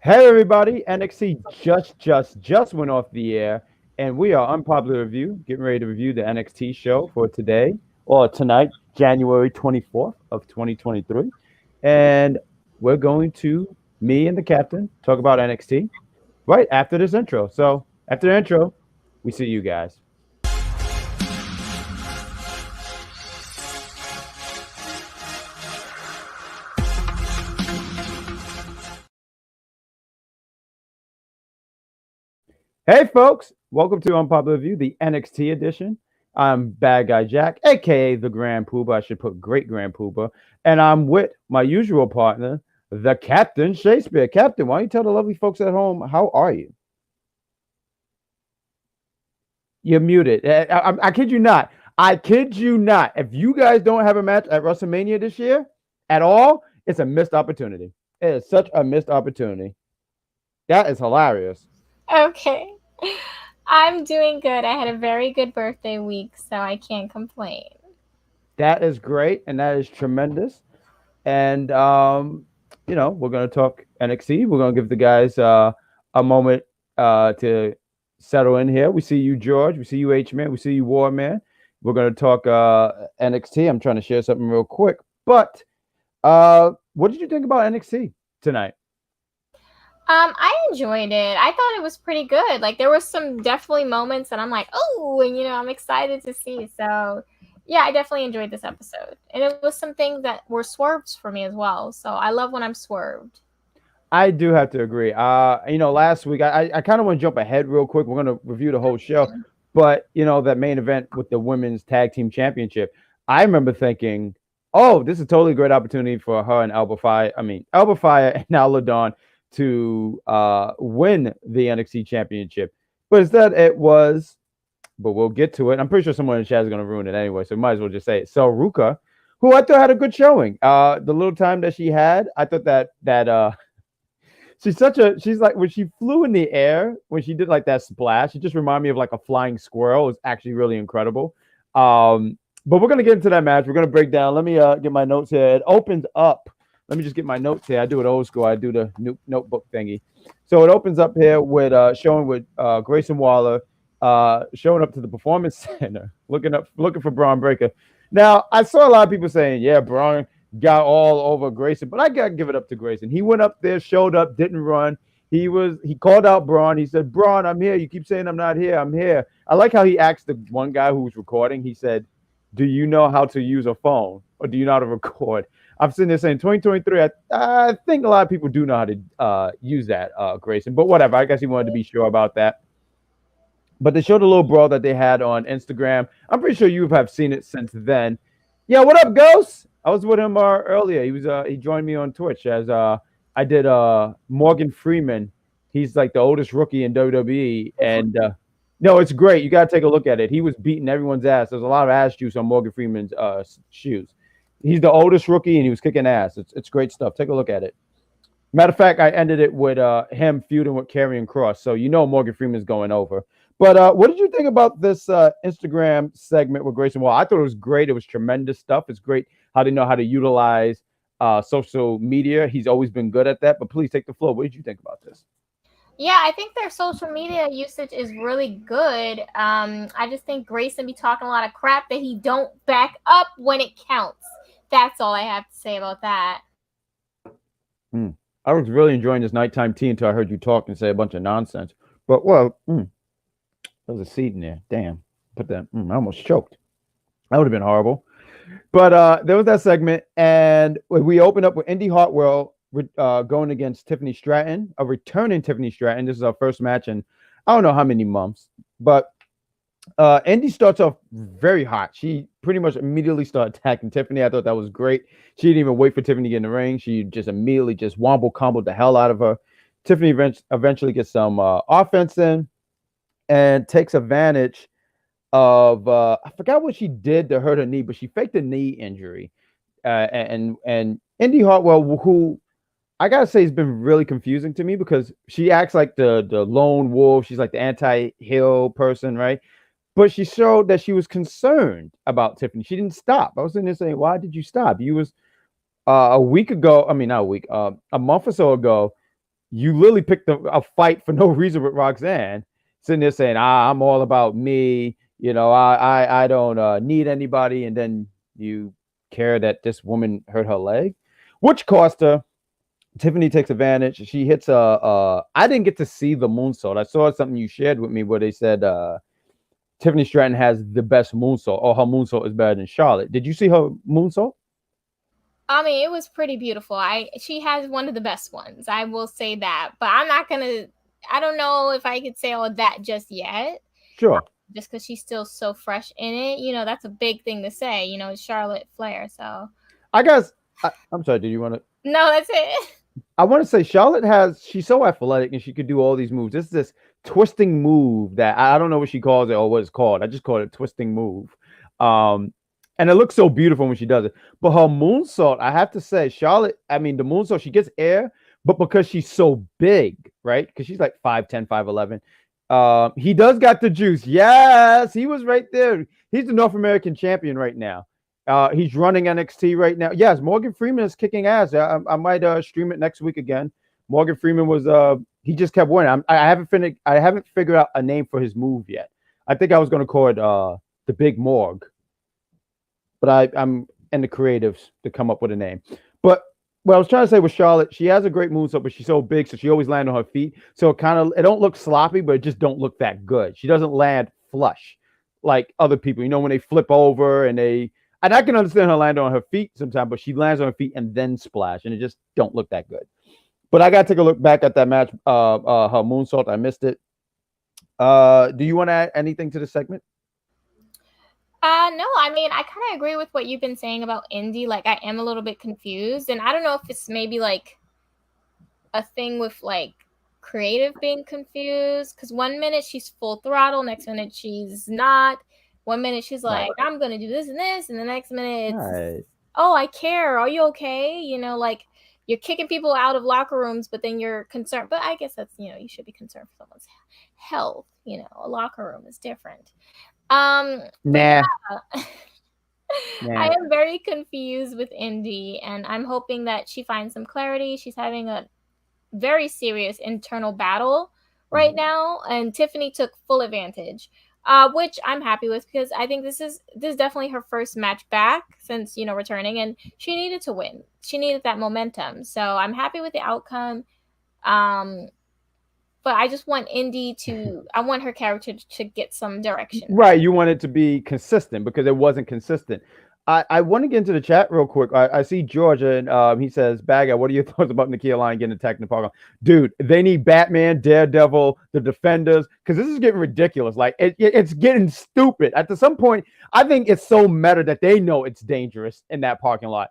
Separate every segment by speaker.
Speaker 1: Hey everybody, NXT just went off the air, and we are Unpopular Review, getting ready to review the NXT show for today or tonight, January 24th of 2023. And we're going to, me and the captain, talk about NXT right after this intro. So after the intro, we see you guys. Hey folks, welcome to Unpopular Review, the NXT edition. I'm Bad Guy Jack, aka the Grand Poobah. I should put Great Grand Poobah, and I'm with my usual partner, the Captain Shaykespeare. Captain, why don't you tell the lovely folks at home how are you? You're muted. I kid you not. I kid you not. If you guys don't have a match at WrestleMania this year at all, it's a missed opportunity. It is such a missed opportunity. That is hilarious.
Speaker 2: Okay. I'm doing good. I had a very good birthday week, so I can't complain.
Speaker 1: That is great, and that is tremendous. And we're gonna talk NXT. We're gonna give the guys a moment to settle in here. We see you, George. We see you, H Man. We see you, War Man. We're gonna talk NXT. I'm trying to share something real quick. But what did you think about NXT tonight?
Speaker 2: I enjoyed it. I thought it was pretty good. Like there were some definitely moments that I'm like, oh, and I'm excited to see. So yeah, I definitely enjoyed this episode. And it was some things that were swerves for me as well. So I love when I'm swerved.
Speaker 1: I do have to agree. Last week I kind of want to jump ahead real quick. We're gonna review the whole show, but that main event with the women's tag team championship, I remember thinking, oh, this is a totally great opportunity for her and Alba Fyre. Alba Fyre and Aladon to win the NXT championship. But instead it was, but we'll get to it. I'm pretty sure someone in the chat is going to ruin it anyway, so might as well just say it. So Ruka, who I thought had a good showing. The little time that she had, I thought that she's like when she flew in the air, when she did like that splash, it just reminded me of like a flying squirrel. It was actually really incredible. But we're gonna get into that match. We're gonna break down. Let me get my notes here. It opens up. Let me just get my notes here. I do it old school. I do the notebook thingy. So it opens up here with showing with Grayson Waller showing up to the Performance Center, looking for Braun Breaker. Now I saw a lot of people saying, "Yeah, Braun got all over Grayson," but I gotta give it up to Grayson. He went up there, showed up, didn't run. He called out Braun. He said, "Braun, I'm here. You keep saying I'm not here. I'm here." I like how he asked the one guy who was recording. He said, "Do you know how to use a phone, or do you know how to record?" I'm sitting there saying 2023. I think a lot of people do know how to use that, Grayson. But whatever. I guess he wanted to be sure about that. But they showed a little brawl that they had on Instagram. I'm pretty sure you have seen it since then. Yeah, what up, Ghost? I was with him earlier. He joined me on Twitch as I did Morgan Freeman. He's like the oldest rookie in WWE, and no, it's great. You gotta take a look at it. He was beating everyone's ass. There's a lot of ass juice on Morgan Freeman's shoes. He's the oldest rookie, and he was kicking ass. It's great stuff. Take a look at it. Matter of fact, I ended it with him feuding with Karrion Kross, so Morgan Freeman's going over. But what did you think about this Instagram segment with Grayson Waller? I thought it was great. It was tremendous stuff. It's great how they know how to utilize social media. He's always been good at that. But please take the floor. What did you think about this?
Speaker 2: Yeah, I think their social media usage is really good. I just think Grayson be talking a lot of crap that he don't back up when it counts. That's all I have to say about that.
Speaker 1: I was really enjoying this nighttime tea until I heard you talk and say a bunch of nonsense. But there was a seed in there. Damn. Put that. I almost choked. That would have been horrible. But there was that segment, and we opened up with Indi Hartwell going against Tiffany Stratton, a returning Tiffany Stratton. This is our first match in I don't know how many months. But Indi starts off very hot. She pretty much immediately started attacking Tiffany. I thought that was great. She didn't even wait for Tiffany to get in the ring. She just immediately just wombo comboed the hell out of her. Tiffany eventually gets some offense in and takes advantage of I forgot what she did to hurt her knee, but she faked a knee injury. And Indi Hartwell, who I gotta say has been really confusing to me because she acts like the lone wolf. She's like the anti-heel person, right? But she showed that she was concerned about Tiffany. She didn't stop. I was sitting there saying, "Why did you stop? You was a week ago. I mean, not a week. A month or so ago, you literally picked a fight for no reason with Roxanne, sitting there saying, I'm all about me. I don't need anybody. And then you care that this woman hurt her leg, which cost her. Tiffany takes advantage. She hits I didn't get to see the moonsault. I saw something you shared with me where they said Tiffany Stratton has the best moonsault, or her moonsault is better than Charlotte. Did you see her moonsault?
Speaker 2: I mean, it was pretty beautiful. She has one of the best ones. I will say that, but I'm not gonna. I don't know if I could say all that just yet.
Speaker 1: Sure.
Speaker 2: Just because she's still so fresh in it, that's a big thing to say. It's Charlotte Flair. So
Speaker 1: I guess I'm sorry. Did you want to?
Speaker 2: No, that's it.
Speaker 1: I want to say she's so athletic and she could do all these moves. This twisting move that I don't know what she calls it or what it's called. I just call it twisting move. And it looks so beautiful when she does it. But her moonsault, I have to say, Charlotte, I mean, the moonsault, she gets air, but because she's so big, right? Because she's like 5'10", 5'11". He does got the juice. Yes, he was right there. He's the North American champion right now. He's running NXT right now. Yes, Morgan Freeman is kicking ass. I might stream it next week again. Morgan Freeman was he just kept winning. I haven't figured out a name for his move yet. I think I was gonna call it the Big Morg. But I'm in the creatives to come up with a name. But what I was trying to say with Charlotte, she has a great moonsault, but she's so big, so she always lands on her feet. So it don't look sloppy, but it just don't look that good. She doesn't land flush like other people. When they flip over and I can understand her land on her feet sometimes, but she lands on her feet and then splash, and it just don't look that good. But I gotta take a look back at that match, her moonsault. I missed it. Do you want to add anything to the segment?
Speaker 2: No, I mean, I kind of agree with what you've been saying about Indi. Like, I am a little bit confused, and I don't know if it's maybe like a thing with like creative being confused, because one minute she's full throttle, next minute she's not. One minute she's like, right, I'm gonna do this and this, and the next minute it's, right, oh, I care. Are you okay? Like you're kicking people out of locker rooms, but then you're concerned. But I guess that's, you should be concerned for someone's health. A locker room is different.
Speaker 1: Nah.
Speaker 2: Yeah. I am very confused with Indi, and I'm hoping that she finds some clarity. She's having a very serious internal battle right now, and Tiffany took full advantage, which I'm happy with, because I think this is definitely her first match back since returning, and she needed to win. She needed that momentum, so I'm happy with the outcome. But I just want Indi I want her character to get some direction.
Speaker 1: Right. You want it to be consistent, because it wasn't consistent. I want to get into the chat real quick. I see Georgia, and he says, BadGuy, what are your thoughts about Nikia Lyon getting attacked in the park? Dude, they need Batman, Daredevil, the Defenders, because this is getting ridiculous. Like, it's getting stupid. At some point, I think it's so meta that they know it's dangerous in that parking lot.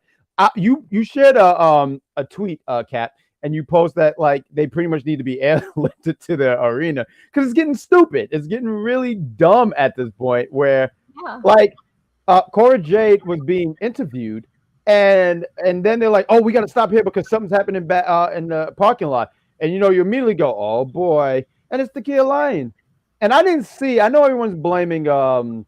Speaker 1: You shared a tweet, Kat, and you post that like they pretty much need to be airlifted to the arena, because it's getting stupid. It's getting really dumb at this point where, like, Cora Jade was being interviewed, and then they're like, oh, we got to stop here because something's happening in the parking lot. And, you immediately go, oh, boy. And it's Nikia Lyon. And I know everyone's blaming, God,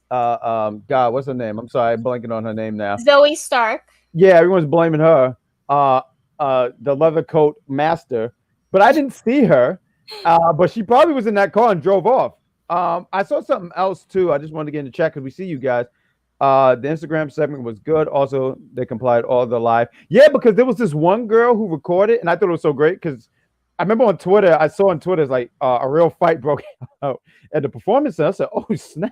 Speaker 1: what's her name? I'm sorry, I'm blanking on her name now.
Speaker 2: Zoe Stark.
Speaker 1: Yeah, everyone's blaming her. The leather coat master, but I didn't see her. But she probably was in that car and drove off. I saw something else too. I just wanted to get in the chat because we see you guys. The Instagram segment was good. Also, they complied all the live. Yeah, because there was this one girl who recorded, and I thought it was so great because I remember on Twitter, I saw on Twitter, it's like a real fight broke out at the performance center. I said, oh, snap.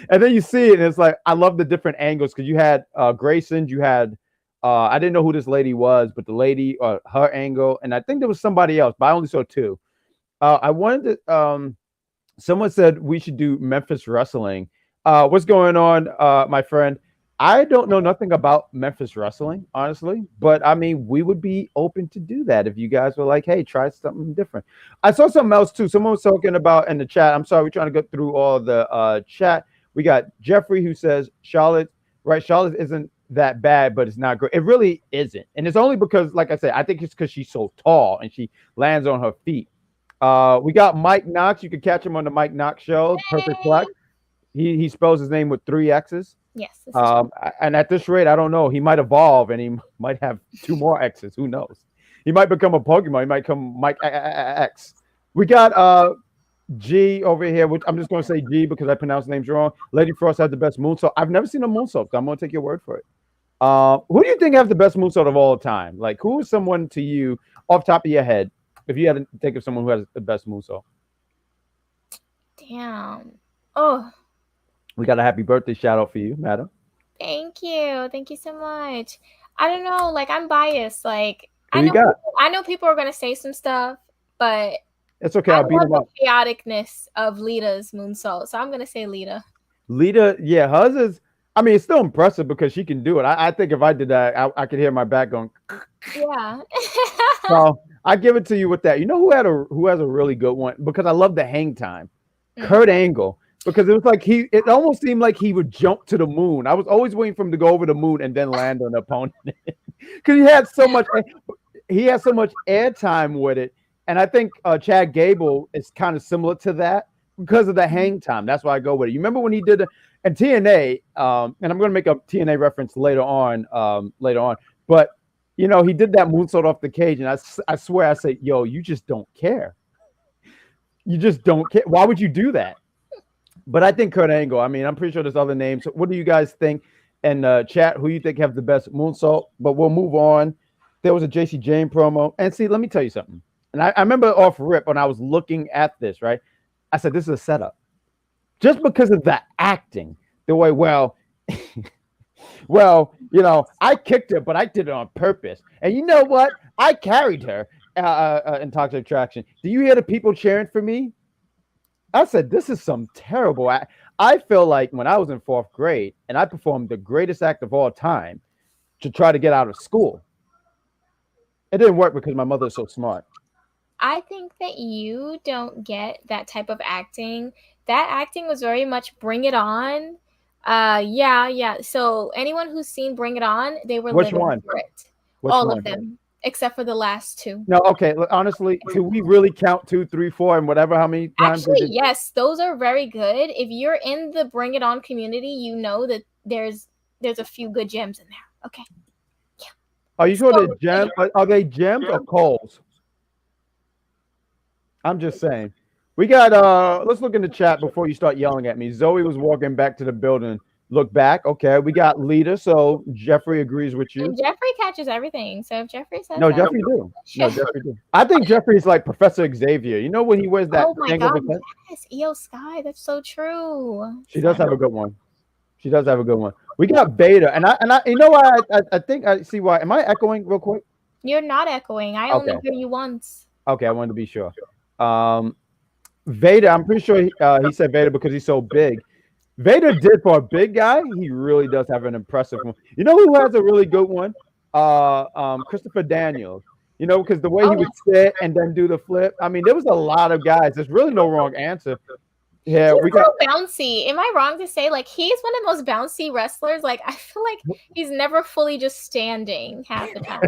Speaker 1: And then you see it, and it's like, I love the different angles, because you had Grayson, you had I didn't know who this lady was, but the lady, her angle, and I think there was somebody else, but I only saw two. I wanted to, someone said we should do Memphis wrestling. What's going on, my friend? I don't know nothing about Memphis wrestling, honestly, but I mean, we would be open to do that if you guys were like, hey, try something different. I saw something else too. Someone was talking about in the chat. I'm sorry, we're trying to go through all the chat. We got Jeffrey who says Charlotte isn't that bad, but it's not great. It really isn't. And it's only because, like I said, I think it's because she's so tall and she lands on her feet. We got Mike Knox. You can catch him on the Mike Knox show. Perfect Flex. He spells his name with 3 X's.
Speaker 2: Yes.
Speaker 1: And at this rate, I don't know. He might evolve and he might have 2 more X's. Who knows? He might become a Pokemon. He might come Mike X. We got G over here, which I'm just going to say G because I pronounced names wrong. Lady Frost has the best moonsault. I've never seen a moonsault, so I'm going to take your word for it. Who do you think has the best moonsault of all time? Like, who is someone to you off top of your head if you had to think of someone who has the best moonsault?
Speaker 2: Damn. Oh.
Speaker 1: We got a happy birthday shout out for you, madam.
Speaker 2: Thank you. Thank you so much. I don't know. Like, I'm biased. Like,
Speaker 1: Who you got?
Speaker 2: I know people are going to say some stuff, but
Speaker 1: it's okay. I'll beat them up.
Speaker 2: The chaoticness of Lita's moonsault. So I'm going to say Lita.
Speaker 1: Lita, yeah, hers is, I mean, it's still impressive because she can do it. I think if I did that, I could hear my back going.
Speaker 2: Yeah.
Speaker 1: So I give it to you with that. You know who has a really good one? Because I love the hang time. Kurt Angle. Because it was like it almost seemed like he would jump to the moon. I was always waiting for him to go over the moon and then land on the opponent. Because he had so much airtime with it. And I think Chad Gable is kind of similar to that because of the hang time. That's why I go with it. You remember when he did and TNA, and I'm going to make a TNA reference later on. But, you know, he did that moonsault off the cage. And I swear, I say, yo, you just don't care. You just don't care. Why would you do that? But I think Kurt Angle. I mean, I'm pretty sure there's other names. So what do you guys think? And chat, who you think have the best moonsault? But we'll move on. There was a JC Jane promo. And see, let me tell you something. And I remember off rip when I was looking at this, right? I said, this is a setup. Just because of the acting. The way, well, you know, I kicked her, but I did it on purpose. And you know what? I carried her in Toxic Attraction. Do you hear the people cheering for me? I said, this is some terrible act. I feel like when I was in 4th grade and I performed the greatest act of all time to try to get out of school. It didn't work because my mother is so smart.
Speaker 2: I think that you don't get that type of acting. That acting was very much Bring It On. Yeah. So anyone who's seen Bring It On, they were
Speaker 1: Which one?
Speaker 2: For it.
Speaker 1: Which
Speaker 2: All
Speaker 1: one?
Speaker 2: of them. Except for the last 2.
Speaker 1: No, okay. Honestly, do we really count 2, 3, 4, and whatever? How many times?
Speaker 2: Actually, yes, those are very good. If you're in the Bring It On community, you know that there's a few good gems in there. Okay.
Speaker 1: Yeah. Are you sure they're gems? Are they gems or coals? I'm just saying. We got. Let's look in the chat before you start yelling at me. Zoe was walking back to the building. Look back. Okay, we got Lita. So Jeffrey agrees with you.
Speaker 2: And Jeffrey catches everything. So if Jeffrey says
Speaker 1: no, Jeffrey do. No, Jeffrey do. I think Jeffrey's like Professor Xavier. You know when he wears that?
Speaker 2: Oh my God! Yes, EO Sky. That's so true.
Speaker 1: She does have a good one. She does have a good one. We got Vader, and I. You know why? I think I see why. Am I echoing real quick?
Speaker 2: You're not echoing. I only hear you once.
Speaker 1: Okay, I wanted to be sure. Vader. I'm pretty sure he said Vader because he's so big. Vader did for a big guy. He really does have an impressive one. You know who has a really good one? Christopher Daniels. You know, because the way he would sit and then do the flip. I mean, there was a lot of guys. There's really no wrong answer. Yeah,
Speaker 2: he's so bouncy. Am I wrong to say like he's one of the most bouncy wrestlers? Like I feel like he's never fully just standing half the time.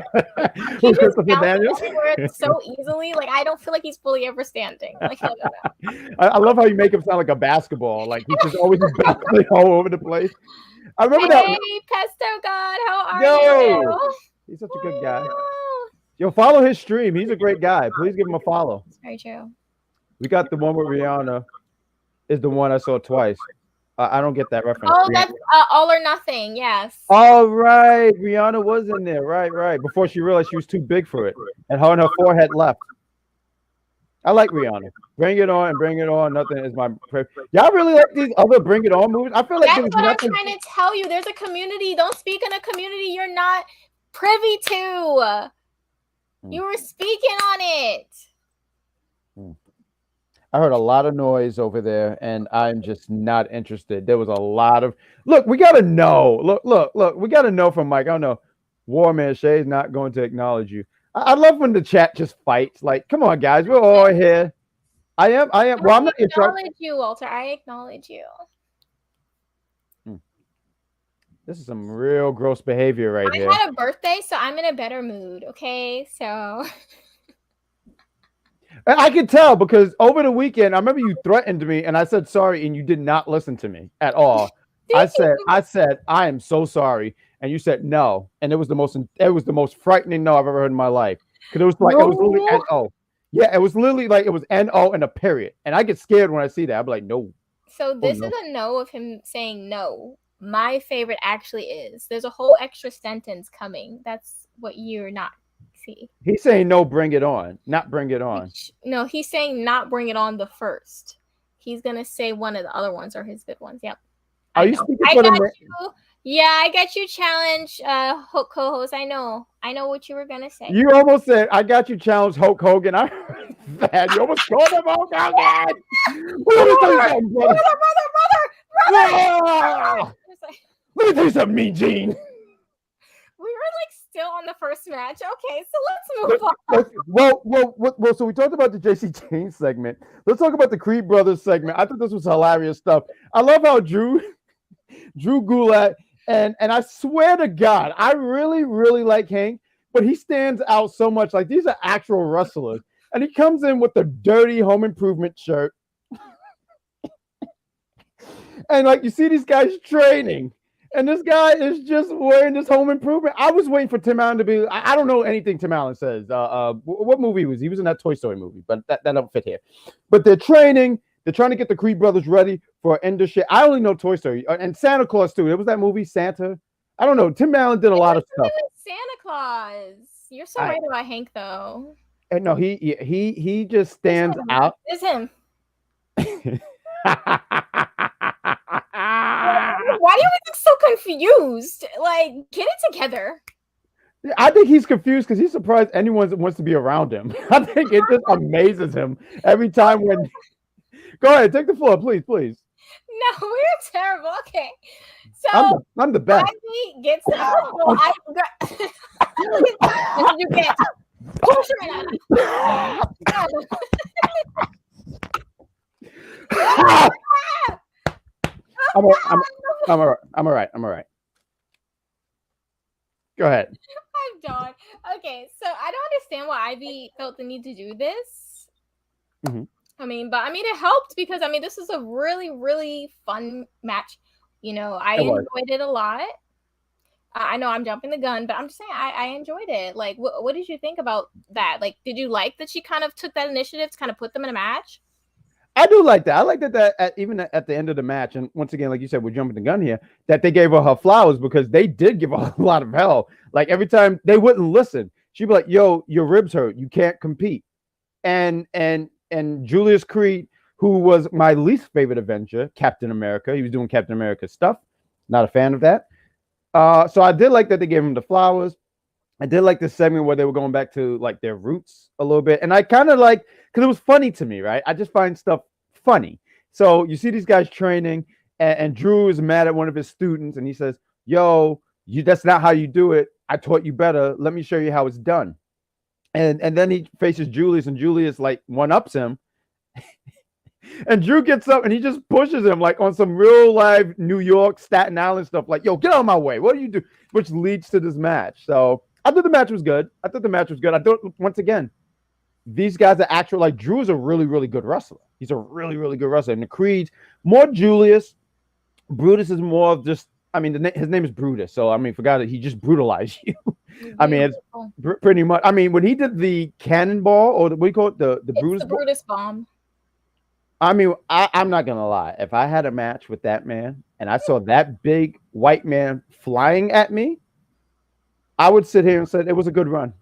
Speaker 2: He just bounces everywhere so easily. Like I don't feel like he's fully ever standing. Like
Speaker 1: I love how you make him sound like a basketball. Like he's just always bouncing all over the place. I remember that.
Speaker 2: Hey, Pesto God, how are you?
Speaker 1: He's such a good guy. Yo, follow his stream. He's a great guy. Please give him a follow.
Speaker 2: That's very true.
Speaker 1: We got the one with Rihanna. Is the one I saw twice. I don't get that reference.
Speaker 2: Oh, that's All or Nothing. Yes.
Speaker 1: All right. Rihanna was in there. Right. Before she realized she was too big for it. And her forehead left. I like Rihanna. Bring It On and Bring It On. Nothing is my favorite. Y'all really like these other Bring It On movies? I feel like
Speaker 2: that's what I'm trying to tell you. There's a community. Don't speak in a community you're not privy to. You were speaking on it.
Speaker 1: I heard a lot of noise over there, and I'm just not interested. There was a lot of look. We gotta know. Look. We gotta know from Mike. I don't know. Warman Shay's not going to acknowledge you. I love when the chat just fights. Like, come on, guys, we're all here. I am. Well, I'm not
Speaker 2: acknowledge you, Walter. I acknowledge you.
Speaker 1: This is some real gross behavior right here.
Speaker 2: I had a birthday, so I'm in a better mood. Okay, so.
Speaker 1: I could tell because over the weekend, I remember you threatened me and I said sorry and you did not listen to me at all. I said, I am so sorry. And you said no. And it was the most frightening no I've ever heard in my life. because it was like it was literally
Speaker 2: No.
Speaker 1: NO. Yeah, it was literally like it was NO and a period. And I get scared when I see that. I'm like, no.
Speaker 2: So
Speaker 1: Oh
Speaker 2: this
Speaker 1: no.
Speaker 2: is a no of him saying no. My favorite actually is there's a whole extra sentence coming. That's what you're not see.
Speaker 1: He's saying no, bring it on, not bring it on.
Speaker 2: No, he's saying not bring it on the first. He's gonna say one of the other ones are his good ones. Yep.
Speaker 1: Are you speaking
Speaker 2: I
Speaker 1: for
Speaker 2: got
Speaker 1: the
Speaker 2: you. Yeah, I got you challenge co-host. I know what you were gonna say.
Speaker 1: You almost said I got you challenged Hulk Hogan. I heard that. You almost called him Hulk Hogan. Let me tell you something, brother. Ah! Let me tell you something, Mean Gene.
Speaker 2: We were like still on the first match. Okay, so let's move on.
Speaker 1: Well. So we talked about the JC James segment. Let's talk about the Creed Brothers segment. I thought this was hilarious stuff. I love how Drew Gulak, and I swear to God, I really, really like Hank, but he stands out so much. Like these are actual wrestlers, and he comes in with the dirty Home Improvement shirt, and like you see these guys training. And this guy is just wearing this Home Improvement. I was waiting for Tim Allen to be. I don't know anything Tim Allen says. What movie was he? He was in that Toy Story movie, but that don't fit here. But they're training. They're trying to get the Creed brothers ready for Ender shit. I only know Toy Story and Santa Claus too. There was that movie Santa. I don't know. Tim Allen did a lot of stuff.
Speaker 2: Santa Claus. You're so right about Hank though.
Speaker 1: And no, he just stands out.
Speaker 2: It's him. Why are you so confused? Like, get it together.
Speaker 1: I think he's confused because he's surprised anyone wants to be around him. I think it just amazes him every time when. Go ahead, take the floor, please.
Speaker 2: No, we're terrible. Okay, so
Speaker 1: I'm the best.
Speaker 2: Ivy gets out. You get.
Speaker 1: I'm all right. Go ahead.
Speaker 2: I'm done. Okay, so I don't understand why Ivy felt the need to do this.
Speaker 1: Mm-hmm.
Speaker 2: I mean, it helped because this is a really, really fun match. I enjoyed it a lot. I know I'm jumping the gun, but I'm just saying I enjoyed it. Like, what did you think about that? Like, did you like that she kind of took that initiative to kind of put them in a match?
Speaker 1: I do like that. I like that even at the end of the match, and once again, like you said, we're jumping the gun here, that they gave her flowers because they did give her a lot of hell. Like every time they wouldn't listen, she'd be like, "Yo, your ribs hurt. You can't compete." And Julius Creed, who was my least favorite Avenger, Captain America, he was doing Captain America stuff. Not a fan of that. So I did like that they gave him the flowers. I did like the segment where they were going back to like their roots a little bit. And I kind of like, because it was funny to me, right? I just find stuff funny. So you see these guys training and Drew is mad at one of his students and he says, "Yo, that's not how you do it. I taught you better. Let me show you how it's done." And then he faces Julius and Julius like one-ups him. And Drew gets up and he just pushes him like on some real live New York, Staten Island stuff. Like, "Yo, get out of my way. What do you do?" Which leads to this match. So I thought the match was good. I thought, once again, these guys are actual, like Drew's a really, really good wrestler. He's a really, really good wrestler. And the Creed, more Julius. Brutus is more of just, his name is Brutus. So, forgot that he just brutalized you. It's pretty much, when he did the cannonball or what do you call it? The
Speaker 2: Brutus bomb.
Speaker 1: I'm not going to lie. If I had a match with that man and I saw that big white man flying at me, I would sit here and say it was a good run.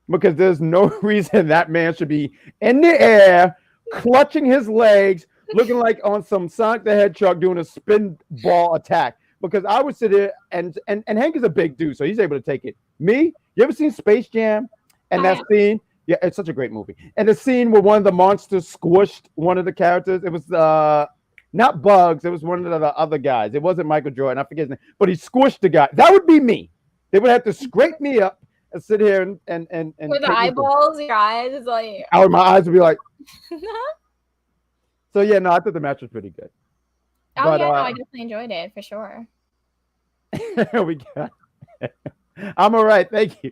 Speaker 1: Because there's no reason that man should be in the air, clutching his legs, looking like on some Sonic the Hedgehog doing a spin ball attack. Because I would sit here and Hank is a big dude, so he's able to take it. Me, you ever seen Space Jam? And that scene, yeah, it's such a great movie. And the scene where one of the monsters squished one of the characters, it was not Bugs, it was one of the other guys. It wasn't Michael Jordan, I forget his name, but he squished the guy. That would be me. They would have to scrape me up and sit here and
Speaker 2: with the eyeballs, your eyes is like
Speaker 1: my eyes would be like. So yeah, no, I thought the match was pretty good.
Speaker 2: Oh but, yeah, no, I definitely enjoyed it for sure.
Speaker 1: We got. I'm all right, thank you.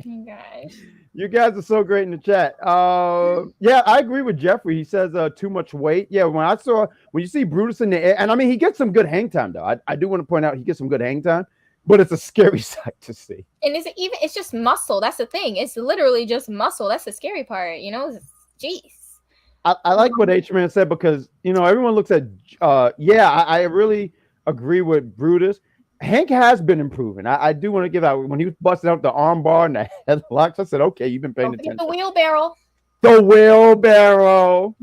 Speaker 1: You guys are so great in the chat. Yeah, I agree with Jeffrey. He says too much weight. Yeah, when you see Brutus in the air, and he gets some good hang time though. I do want to point out he gets some good hang time. but it's a scary sight to see.
Speaker 2: And it's just muscle. That's the thing. It's literally just muscle. That's the scary part, Jeez.
Speaker 1: I like what H-Man said because, everyone looks at, I really agree with Brutus. Hank has been improving. I do want to give out when he was busting out the arm bar and the headlocks. I said, okay, you've been paying attention.
Speaker 2: The wheelbarrow.
Speaker 1: The wheelbarrow.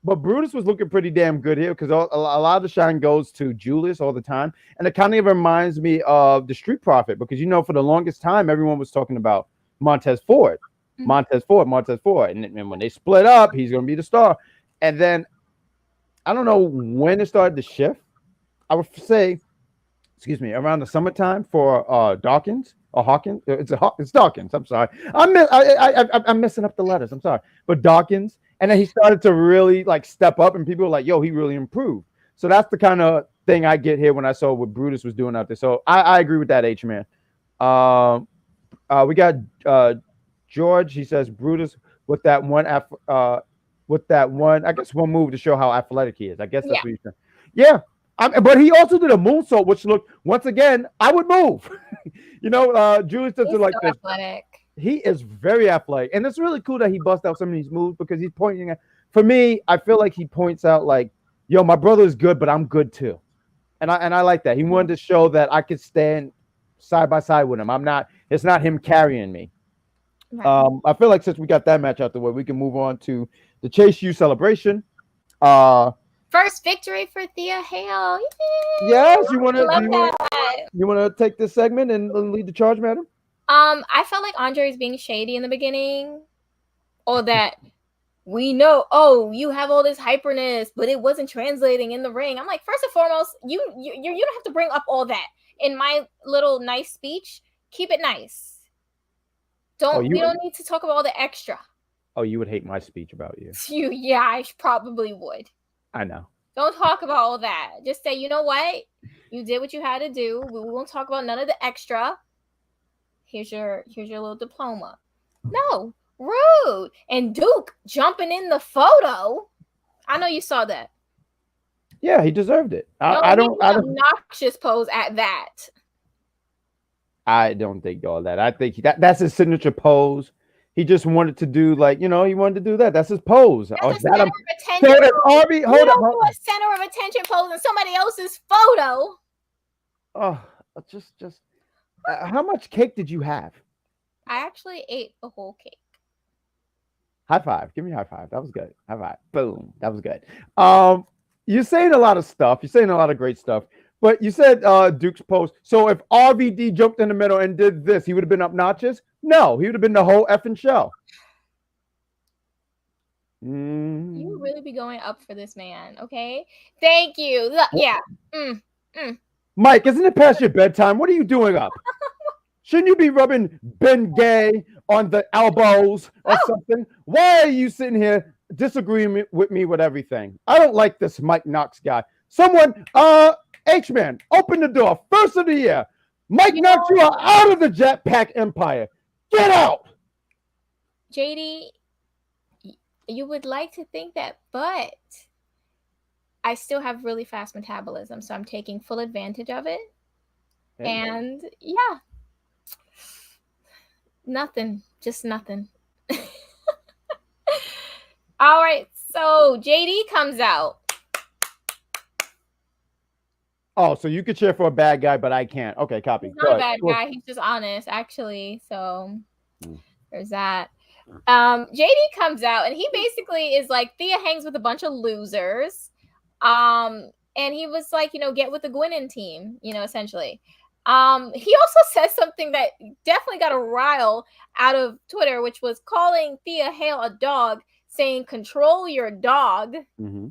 Speaker 1: But Brutus was looking pretty damn good here because a lot of the shine goes to Julius all the time. And it kind of reminds me of the Street Profit because, for the longest time, everyone was talking about Montez Ford. Montez Ford. And when they split up, he's going to be the star. And then I don't know when it started to shift. I would say, around the summertime for Dawkins or Hawkins. It's Dawkins. I'm sorry. I'm messing up the letters. I'm sorry. But Dawkins. And then he started to really step up and people were like, yo, he really improved. So that's the kind of thing I get here when I saw what Brutus was doing out there. So I agree with that, H-Man. We got George. He says Brutus with that one, I guess one move to show how athletic he is. I guess that's what he's saying. Yeah. But he also did a moonsault, which looked, once again, I would move. Julius does it like this.
Speaker 2: Athletic.
Speaker 1: He is very athletic. And it's really cool that he busts out some of these moves because he's pointing at, for me, I feel like he points out yo, my brother is good, but I'm good too. And I like that. He wanted to show that I could stand side by side with him. It's not him carrying me. Right. I feel like since we got that match out the way, we can move on to the Chase U celebration.
Speaker 2: First victory for Thea Hail. Yay!
Speaker 1: Yes, you want to take this segment and lead the charge, madam?
Speaker 2: I felt like Andre is being shady in the beginning, or that we know. Oh, you have all this hyperness, but it wasn't translating in the ring. I'm like, first and foremost, you don't have to bring up all that in my little nice speech. Keep it nice. We don't need to talk about all the extra.
Speaker 1: Oh, you would hate my speech about you.
Speaker 2: Yeah, I probably would.
Speaker 1: I know.
Speaker 2: Don't talk about all that. Just say, you know what? You did what you had to do. We won't talk about none of the extra. Here's your little diploma. No, rude. And Duke jumping in the photo. I know you saw that.
Speaker 1: Yeah, he deserved it.
Speaker 2: I don't obnoxious pose at that.
Speaker 1: I don't think all that. I think that's his signature pose. He just wanted to do he wanted to do that. That's his pose.
Speaker 2: That's a center of attention. Hold up. A center of attention pose in somebody else's photo.
Speaker 1: Oh, just. How much cake did you have?
Speaker 2: I actually ate the whole cake.
Speaker 1: High five. Give me a high five. That was good. High five. Boom. That was good. You're saying a lot of stuff. You're saying a lot of great stuff. But you said Duke's pose. So if RVD jumped in the middle and did this, he would have been obnoxious? No, he would have been the whole effing show.
Speaker 2: You would really be going up for this man, okay? Thank you. Yeah.
Speaker 1: Mike, isn't it past your bedtime? What are you doing up? Shouldn't you be rubbing Ben Gay on the elbows or something? Why are you sitting here disagreeing with me with everything? I don't like this Mike Knox guy. Someone, H-Man, open the door. First of the year. Mike Knox, you are out of the Jetpack Empire. Get out.
Speaker 2: JD, you would like to think that, but I still have really fast metabolism, so I'm taking full advantage of it. And yeah, nothing, just nothing. All right, so JD comes out.
Speaker 1: Oh, so you could cheer for a bad guy, but I can't. Okay, copy.
Speaker 2: He's not a bad guy. He's just honest, actually. So there's that. JD comes out, and he basically is like, Thea hangs with a bunch of losers. And he was like, get with the Gwinnett team, essentially. He also said something that definitely got a rile out of Twitter, which was calling Thea Hail a dog, saying, control your dog.
Speaker 1: Mm-hmm.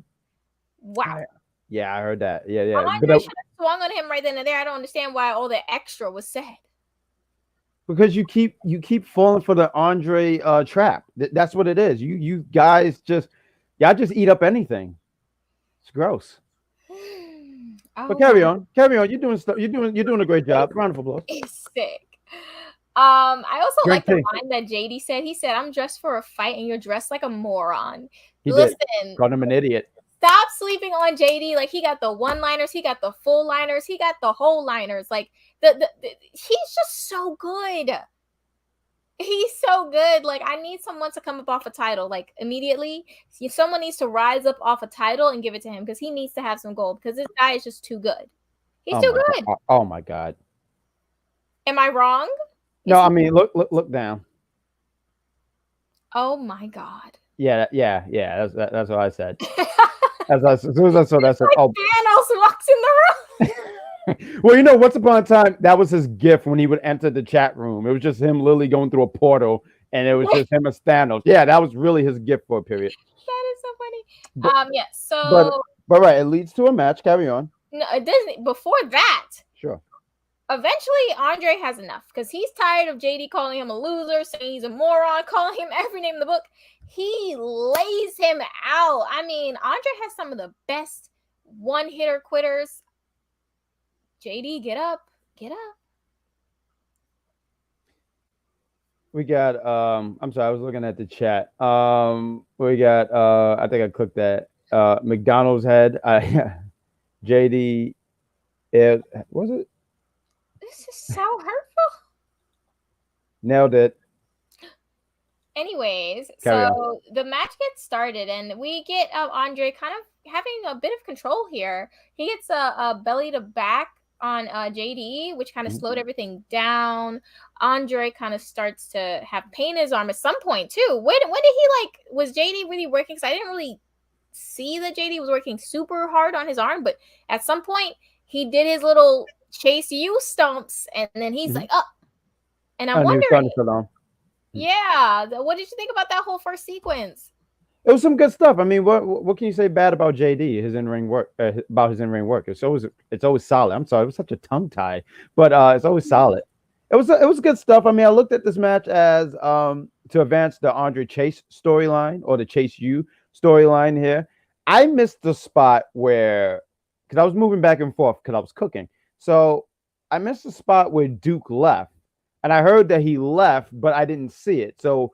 Speaker 2: Wow.
Speaker 1: Yeah, I heard that. Yeah.
Speaker 2: I should have swung on him right then and there. I don't understand why all the extra was said.
Speaker 1: Because you keep falling for the Andre trap. That's what it is. You guys y'all just eat up anything. It's gross. But carry on. You're doing stuff. You're doing a great job. Round of applause.
Speaker 2: It's sick. I also like the line that JD said. He said, "I'm dressed for a fight, and you're dressed like a moron." Listen,
Speaker 1: called him an idiot.
Speaker 2: Stop sleeping on JD. Like, he got the one-liners, he got the full-liners, he got the whole liners. Like, he's just so good. He's so good. Like, I need someone to come up off a title, like, immediately. Someone needs to rise up off a title and give it to him, because he needs to have some gold, because this guy is just too good. He's too good.
Speaker 1: God. Oh my God.
Speaker 2: Am I wrong?
Speaker 1: No, I mean, look down.
Speaker 2: Oh my God.
Speaker 1: Yeah. That's what I said. As soon as I saw that, I said,
Speaker 2: like,
Speaker 1: "Oh."
Speaker 2: Thanos walks in the room.
Speaker 1: Well, you know, once upon a time, that was his gift when he would enter the chat room. It was just him literally going through a portal, and it was just him as Thanos. Yeah, that was really his gift for a period.
Speaker 2: That is so funny. Yeah.
Speaker 1: So, but right, it leads to a match. Carry on.
Speaker 2: No, it doesn't. Before that,
Speaker 1: sure.
Speaker 2: Eventually, Andre has enough, because he's tired of JD calling him a loser, saying he's a moron, calling him every name in the book. He lays him out. I mean, Andre has some of the best one-hitter quitters. JD, get up. Get up.
Speaker 1: We got, I'm sorry, I was looking at the chat. We got, I think I clicked that. McDonald's head. JD, was it?
Speaker 2: This is so hurtful.
Speaker 1: Nailed it.
Speaker 2: Anyways, so the match gets started, and we get Andre kind of having a bit of control here. He gets a belly to back on JD, which kind of slowed everything down. Andre kind of starts to have pain in his arm at some point too. When did he, like, was JD really working? Because I didn't really see that JD was working super hard on his arm, but at some point he did his little chase you stomps, and then he's like, oh. And I'm wondering, yeah, what did you think about that whole first sequence?
Speaker 1: It was some good stuff. I mean, what can you say bad about JD? His in-ring work, about his in-ring work. It's always solid. I'm sorry, it was such a tongue tie, but it's always solid. It was good stuff. I mean, I looked at this match as to advance the Andre Chase storyline, or the Chase U storyline here. I missed the spot where, because I was moving back and forth because I was cooking, so I missed the spot where Duke left, and I heard that he left, but I didn't see it. So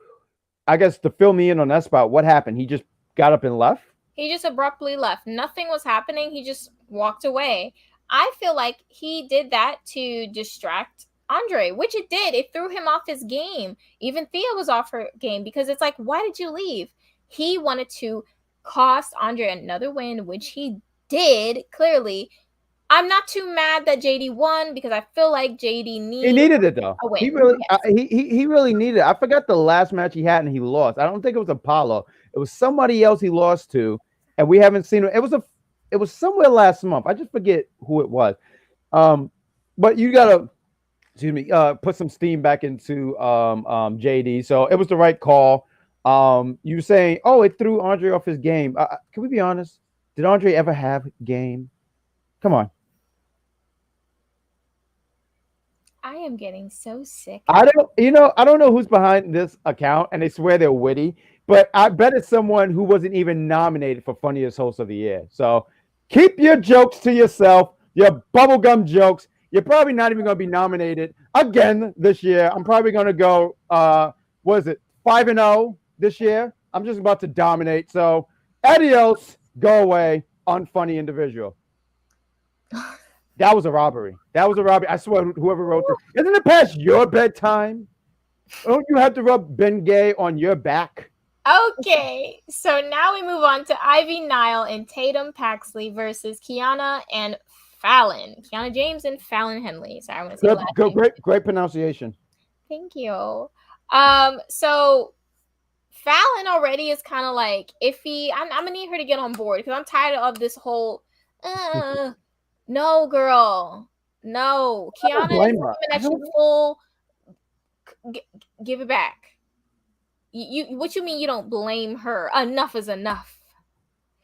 Speaker 1: I guess to fill me in on that spot, what happened? He just got up and left?
Speaker 2: He just abruptly left. Nothing was happening. He just walked away. I feel like he did that to distract Andre, which it did. It threw him off his game. Even Thea was off her game, because it's like, why did you leave? He wanted to cost Andre another win, which he did, clearly. I'm not too mad that JD won, because I feel like JD
Speaker 1: needed it though. A win. He really, he really needed it. I forgot the last match he had and he lost. I don't think it was Apollo. It was somebody else he lost to, and we haven't seen it. It was somewhere last month. I just forget who it was. But you gotta, excuse me, put some steam back into JD. So it was the right call. You were saying, oh, it threw Andre off his game. Can we be honest? Did Andre ever have game? Come on.
Speaker 2: I am getting so sick.
Speaker 1: I don't know who's behind this account, and they swear they're witty, but I bet it's someone who wasn't even nominated for funniest host of the year. So keep your jokes to yourself, your bubblegum jokes. You're probably not even going to be nominated again this year. I'm probably going to go, 5-0 this year. I'm just about to dominate. So adios, go away, unfunny individual. That was a robbery. I swear, whoever wrote this. Isn't it past your bedtime? Don't you have to rub Ben Gay on your back?
Speaker 2: Okay, so now we move on to Ivy Nile and Tatum Paxley versus Kiana and Fallon. Kiana James and Fallon Henley. Sorry, I want to say
Speaker 1: great pronunciation.
Speaker 2: Thank you. So Fallon already is kind of like iffy. I'm gonna need her to get on board, because I'm tired of this whole no, girl. No. Kiana is coming at you full. Give it back. You what you mean you don't blame her? Enough is enough.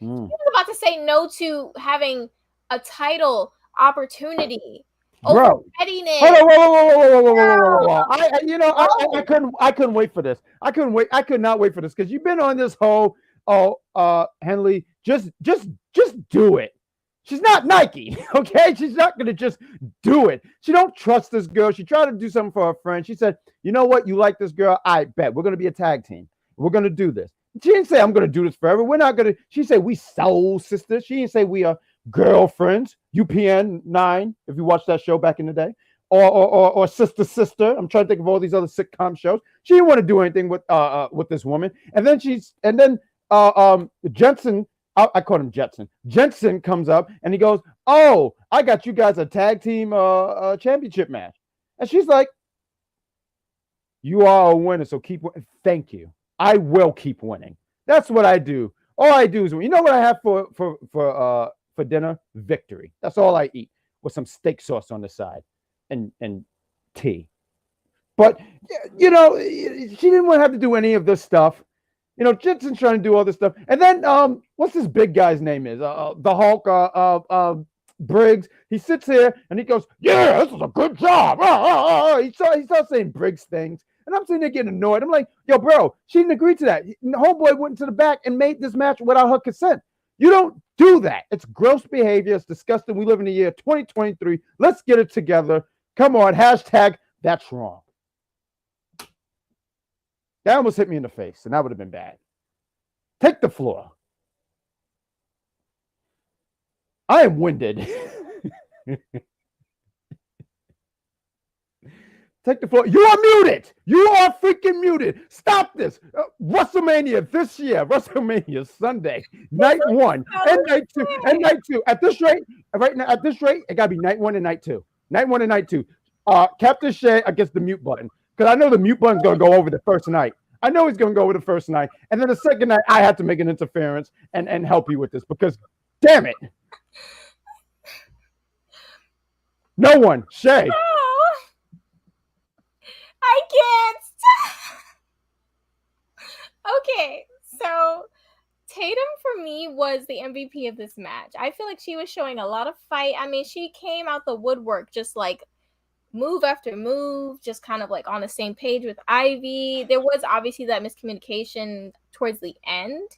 Speaker 2: He was about to say no to having a title opportunity.
Speaker 1: Bro,
Speaker 2: pettiness.
Speaker 1: Whoa. I couldn't wait for this. I could not wait for this, because you've been on this whole Henley, just do it. She's not Nike, okay? She's not going to just do it. She don't trust this girl. She tried to do something for her friend. She said, you know what? You like this girl? I bet. We're going to be a tag team. We're going to do this. She didn't say I'm gonna do this forever. We're not gonna. She said we soul sisters. She didn't say we are girlfriends. UPN 9, if you watched that show back in the day, or Sister Sister. I'm trying to think of all these other sitcom shows. She didn't want to do anything with this woman. And then Jensen. I called him Jetson. Jensen comes up and he goes, "Oh, I got you guys a tag team championship match." And she's like, "You are a winner, so keep winning." Thank you. I will keep winning. That's what I do. All I do is, you know what I have for dinner? Victory. That's all I eat, with some steak sauce on the side and tea. But she didn't want to have to do any of this stuff. Jensen's trying to do all this stuff, and then what's this big guy's name is? The Hulk, Briggs. He sits here and he goes, "Yeah, this is a good job." He starts saying Briggs things. And I'm sitting there getting annoyed. I'm like, yo, bro, she didn't agree to that. Homeboy went to the back and made this match without her consent. You don't do that. It's gross behavior. It's disgusting. We live in the year 2023. Let's get it together. Come on. Hashtag that's wrong. That almost hit me in the face, and that would have been bad. Take the floor. I am winded. Take the floor. You are muted. You are freaking muted. Stop this. WrestleMania this year. WrestleMania Sunday, night 1 and night 2 and night 2. At this rate, right now, it gotta be night 1 and night 2. Night 1 and night 2. Captain Shay against the mute button, because I know the mute button's gonna go over the first night. I know he's gonna go over the first night, and then the second night I have to make an interference and help you with this, because damn it, no one, Shay.
Speaker 2: I can't. Okay, so Tatum for me was the MVP of this match. I feel like she was showing a lot of fight. I mean, she came out the woodwork just like move after move, just kind of like on the same page with Ivy. There was obviously that miscommunication towards the end,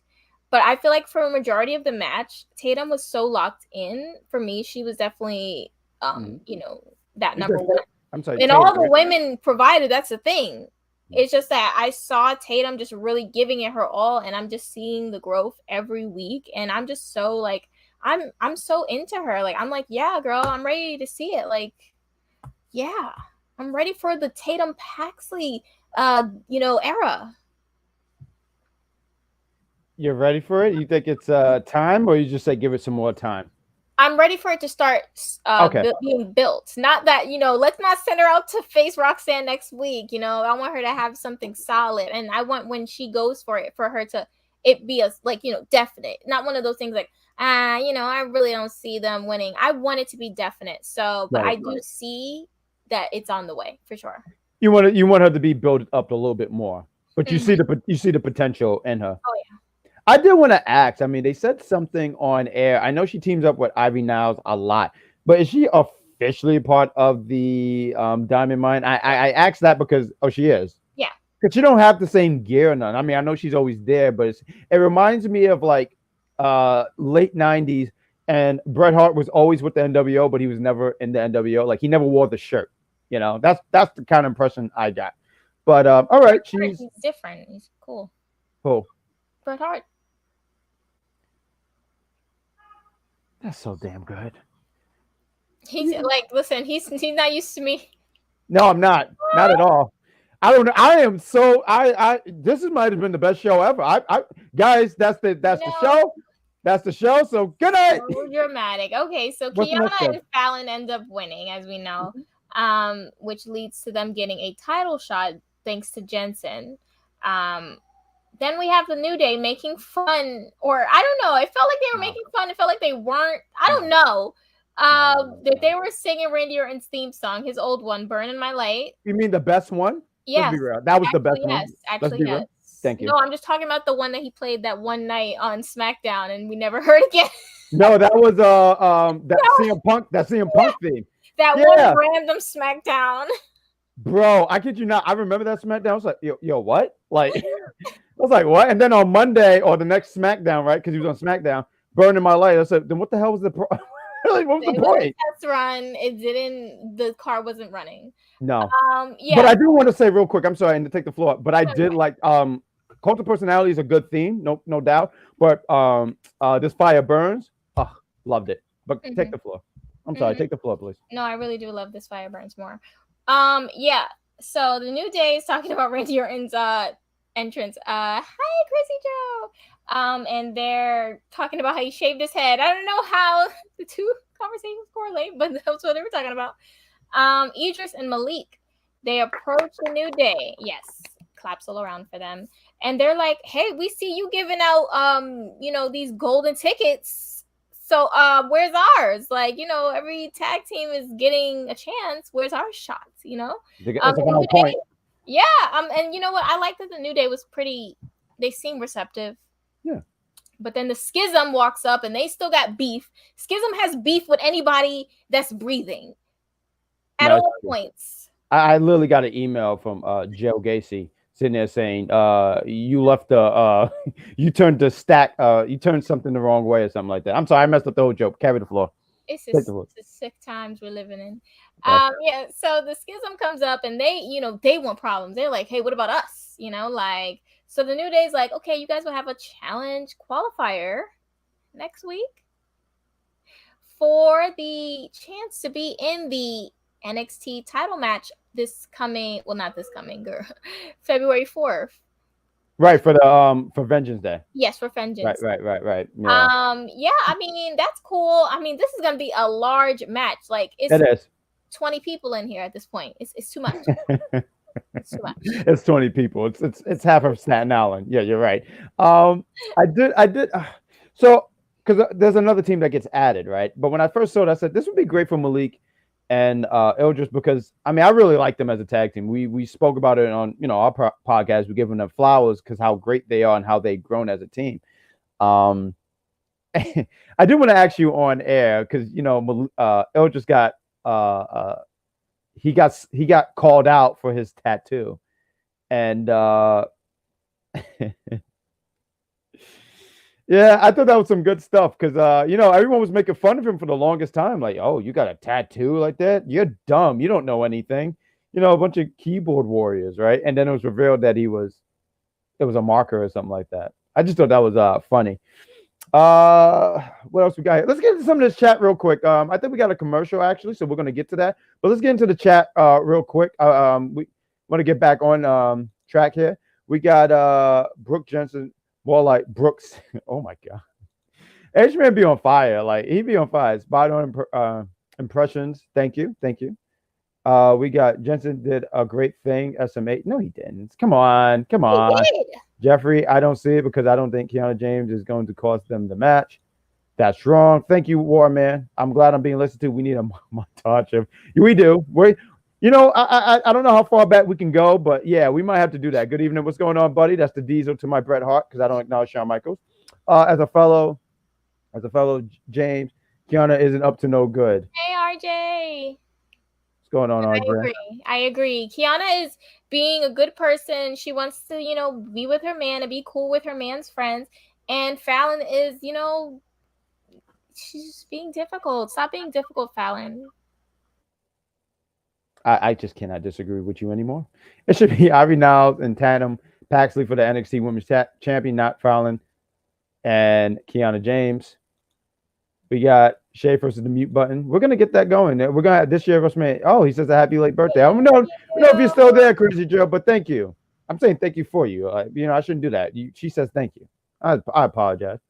Speaker 2: but I feel like for a majority of the match, Tatum was so locked in. For me, she was definitely, that number one.
Speaker 1: I'm sorry.
Speaker 2: And Tatum, all the women provided, that's the thing. It's just that I saw Tatum just really giving it her all, and I'm just seeing the growth every week, and I'm just so like, I'm so into her. Like, I'm like, yeah, girl, I'm ready to see it. Like, yeah, I'm ready for the Tatum Paxley, era.
Speaker 1: You're ready for it? You think it's time, or you just say give it some more time?
Speaker 2: I'm ready for it to start being built. Not that, let's not send her out to face Roxanne next week. I want her to have something solid. And I want, when she goes for it, for her to it be definite. Not one of those things like, I really don't see them winning. I want it to be definite. So, but I do see that it's on the way for sure.
Speaker 1: You want her to be built up a little bit more, but you see the potential in her.
Speaker 2: Oh yeah.
Speaker 1: I did want to ask. I mean, they said something on air. I know she teams up with Ivy Niles a lot, but is she officially part of the Diamond Mine? I asked that because she is.
Speaker 2: Yeah.
Speaker 1: Because she don't have the same gear or none. I mean, I know she's always there, but it reminds me of like late 90s, and Bret Hart was always with the NWO, but he was never in the NWO. Like, he never wore the shirt. That's the kind of impression I got. But all right,
Speaker 2: he's different. He's cool.
Speaker 1: Cool.
Speaker 2: Bret Hart.
Speaker 1: That's so damn good.
Speaker 2: He's like, listen, he's not used to me.
Speaker 1: No, I'm not. Not at all. I don't know. I am so this might have been the best show ever. Guys, that's the show. That's the show. So good night.
Speaker 2: So dramatic. Okay, so Kiana and Fallon end up winning, as we know, which leads to them getting a title shot thanks to Jensen. Then we have the New Day making fun, or I don't know. It felt like they were making fun. It felt like they weren't. I don't know. That they were singing Randy Orton's theme song, his old one, "Burning My Light."
Speaker 1: You mean the best one?
Speaker 2: Yes.
Speaker 1: That was the best one.
Speaker 2: Yes, actually, yes.
Speaker 1: Thank you.
Speaker 2: No, I'm just talking about the one that he played that one night on SmackDown, and we never heard again.
Speaker 1: No, that was CM Punk theme.
Speaker 2: That one random SmackDown.
Speaker 1: Bro, I kid you not. I remember that SmackDown. I was like, yo, what? Like, I was like, what? And then on Monday or the next SmackDown, right? Because he was on SmackDown, "Burning My Light." I said, then what the hell was the like, what was the point?
Speaker 2: Test run. It didn't. The car wasn't running.
Speaker 1: No.
Speaker 2: Yeah.
Speaker 1: But I do want to say real quick. I'm sorry, and to take the floor. But I did like cult of personality is a good theme, no doubt. But this fire burns. Oh, loved it. But take the floor. I'm sorry, take the floor, please.
Speaker 2: No, I really do love this fire burns more. Yeah. So the New Day is talking about Randy Orton's entrance. Hi, Crazy Joe. And they're talking about how he shaved his head. I don't know how the two conversations correlate, but that's what they were talking about. Idris and Malik, they approach the New Day. Yes, claps all around for them. And they're like, hey, we see you giving out these golden tickets. So where's ours? Like, every tag team is getting a chance. Where's our shots?
Speaker 1: That's a final point.
Speaker 2: Yeah. And you know what? I like that the New Day was pretty, they seem receptive.
Speaker 1: Yeah.
Speaker 2: But then the Schism walks up and they still got beef. Schism has beef with anybody that's breathing at all points.
Speaker 1: I literally got an email from Joe Gacy sitting there saying, you left you turned the stack, you turned something the wrong way or something like that. I'm sorry, I messed up the whole joke. Carry the floor.
Speaker 2: It's just sick times we're living in. Yeah, so the Schism comes up and they want problems. They're like, hey, what about us? So the New Day's like, okay, you guys will have a challenge qualifier next week for the chance to be in the NXT title match February 4th.
Speaker 1: Right, for Vengeance Day.
Speaker 2: Yes, for Vengeance.
Speaker 1: Right.
Speaker 2: Yeah. Yeah, I mean, that's cool. I mean, this is gonna be a large match. Like
Speaker 1: it is
Speaker 2: 20 people in here at this point. It's too much. It's too much.
Speaker 1: It's 20 people. It's half of Staten Island. Yeah, you're right. I did so because there's another team that gets added, right? But when I first saw it, I said this would be great for Malik and Eldridge because I mean I really like them as a tag team. We spoke about it on our podcast. We're giving them flowers because how great they are and how they've grown as a team. I do want to ask you on air because Eldridge got he got called out for his tattoo, and yeah, I thought that was some good stuff because everyone was making fun of him for the longest time. Like, oh, you got a tattoo like that? You're dumb. You don't know anything. A bunch of keyboard warriors, right? And then it was revealed that it was a marker or something like that. I just thought that was funny. What else we got here? Let's get into some of this chat real quick. I think we got a commercial actually, so we're gonna get to that. But let's get into the chat real quick. We want to get back on track here. We got Brooke Jensen. More like Brooks. Oh my God. H-Man be on fire. Like he be on fire. Spot on impressions. Thank you. We got Jensen did a great thing. SMA. No, he didn't. Come on. Jeffrey, I don't see it because I don't think Kiana James is going to cost them the match. That's wrong. Thank you, Warman. I'm glad I'm being listened to. We need a montage of. We do. I don't know how far back we can go, but yeah, we might have to do that. Good evening. What's going on, buddy? That's the Diesel to my Bret Hart because I don't acknowledge Shawn Michaels. As a fellow James, Kiana isn't up to no good.
Speaker 2: Hey, RJ.
Speaker 1: What's going on, RJ?
Speaker 2: I agree. Kiana is being a good person. She wants to, be with her man and be cool with her man's friends. And Fallon is, she's just being difficult. Stop being difficult, Fallon.
Speaker 1: I just cannot disagree with you anymore. It should be Ivy Niles and Tatum Paxley for the NXT Women's Champion, not Fallon and Kiana James. We got Shay versus the mute button. We're gonna get that going. We're gonna have this year WrestleMania. Oh, he says a happy late birthday. I don't know if you're still there, Crazy Joe, but thank you. I'm saying thank you for you. I shouldn't do that. She says thank you. I apologize.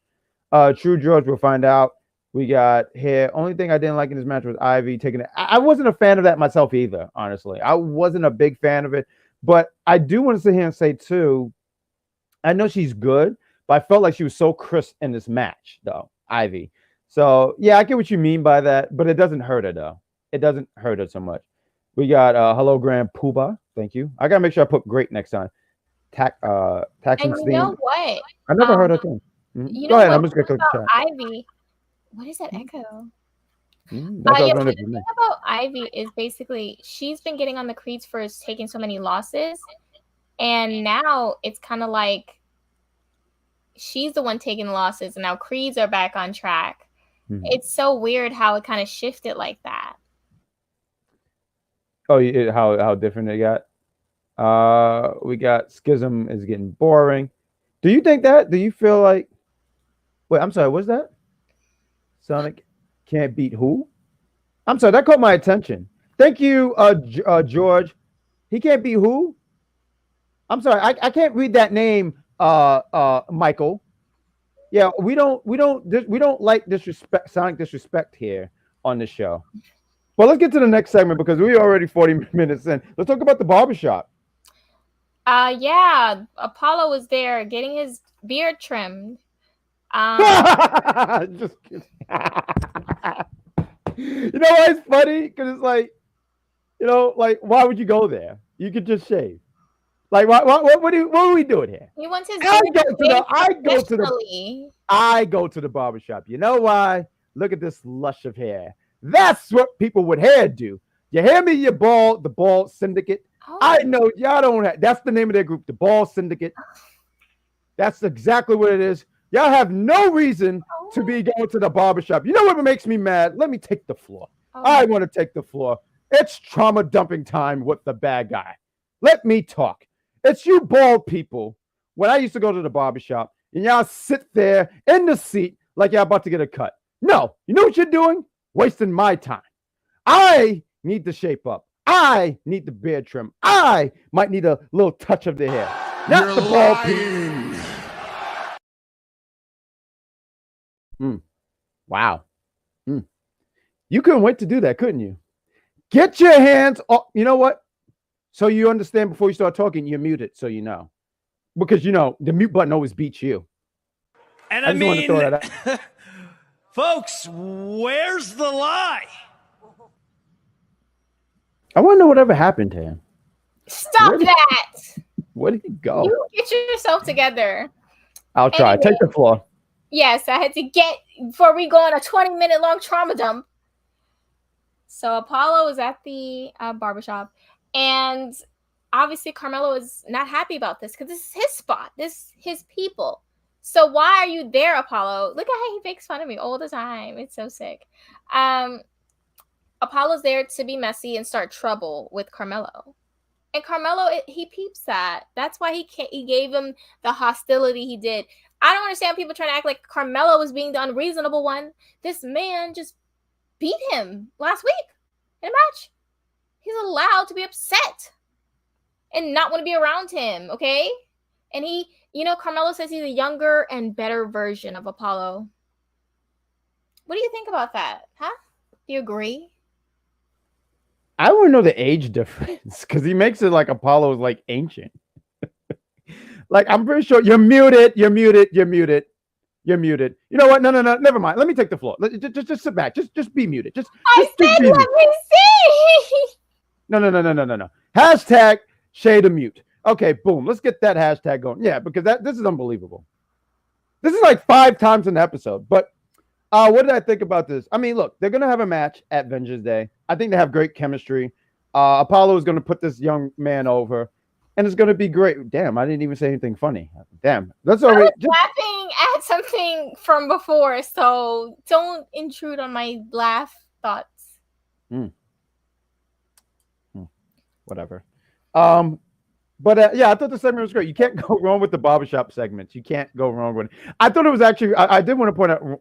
Speaker 1: True George, we'll find out. We got here. Only thing I didn't like in this match was Ivy taking it. I wasn't a fan of that myself either, honestly. I wasn't a big fan of it. But I do want to sit here and say, too, I know she's good, but I felt like she was so crisp in this match, though, Ivy. So, yeah, I get what you mean by that, but it doesn't hurt her, though. It doesn't hurt her so much. We got Hello Grand Poobah. Thank you. I got to make sure I put great next time.
Speaker 2: And you know what?
Speaker 1: I never heard her thing.
Speaker 2: Go ahead. I'm just going to click the chat. Ivy. What is that echo? The thing about Ivy is basically she's been getting on the Creeds for taking so many losses, and now it's kind of like she's the one taking the losses, and now Creeds are back on track. Mm-hmm. It's so weird how it kind of shifted like that.
Speaker 1: Oh, how different it got. We got Schism is getting boring. Do you think that? Do you feel like? Wait, I'm sorry. What's that? Sonic can't beat who? I'm sorry. That caught my attention. Thank you, George. He can't beat who? I'm sorry. I can't read that name. Michael. Yeah, we don't like disrespect, Sonic disrespect here on the show. Well, let's get to the next segment because we're already 40 minutes in. Let's talk about the barbershop.
Speaker 2: Yeah, Apollo was there getting his beard trimmed.
Speaker 1: Just kidding. You know why it's funny? Because it's like, like why would you go there? You could just shave. Like what are we doing here?
Speaker 2: He wants his
Speaker 1: I go to the barbershop. You know why? Look at this lush of hair. That's what people with hair do. You hear me? The Bald Syndicate. Oh. I know y'all don't have. That's the name of their group, the Bald Syndicate. That's exactly what it is. Y'all have no reason to be going to the barbershop. You know what makes me mad? Let me take the floor. I want to take the floor. It's trauma dumping time with the bad guy. Let me talk. It's you bald people. When I used to go to the barbershop, and y'all sit there in the seat like y'all about to get a cut. No, you know what you're doing? Wasting my time. I need to shape up. I need the beard trim. I might need a little touch of the hair. Not you're the bald people. Wow. You couldn't wait to do that, couldn't you? Get your hands off. You know what? So you understand before you start talking, you're muted, so you know. Because, the mute button always beats you.
Speaker 3: And I mean, want to throw that out. Folks, where's the lie?
Speaker 1: I want to know whatever happened to him.
Speaker 2: Stop that!
Speaker 1: Where did he go?
Speaker 2: You get yourself together.
Speaker 1: I'll try. Anyway, take the floor.
Speaker 2: Yes, I had to get, before we go on a 20-minute long trauma dump. So Apollo is at the barbershop, and obviously Carmelo is not happy about this because this is his spot. This is his people. So why are you there, Apollo? Look at how he makes fun of me all the time. It's so sick. Apollo's there to be messy and start trouble with Carmelo. And Carmelo, he peeps that. That's why he gave him the hostility he did. I don't understand people trying to act like Carmelo was being the unreasonable one. This man just beat him last week in a match. He's allowed to be upset and not want to be around him, okay? And Carmelo says he's a younger and better version of Apollo. What do you think about that? Huh? Do you agree?
Speaker 1: I want to know the age difference because he makes it like Apollo is like ancient. Like, I'm pretty sure you're muted. You know what? No. Never mind. Let me take the floor. Just sit back. Just be muted. Just
Speaker 2: let me see.
Speaker 1: No. Hashtag shade of mute. Okay, boom. Let's get that hashtag going. Yeah, because this is unbelievable. This is like 5 times an episode. But what did I think about this? I mean, look, they're going to have a match at Vengeance Day. I think they have great chemistry. Apollo is going to put this young man over, and it's going to be great. Damn, I didn't even say anything funny. Damn. That's already.
Speaker 2: I was laughing at something from before, so don't intrude on my laugh thoughts.
Speaker 1: Whatever. But yeah, I thought the segment was great. You can't go wrong with the barbershop segments. You can't go wrong with it. I thought it was actually, I did want to point out,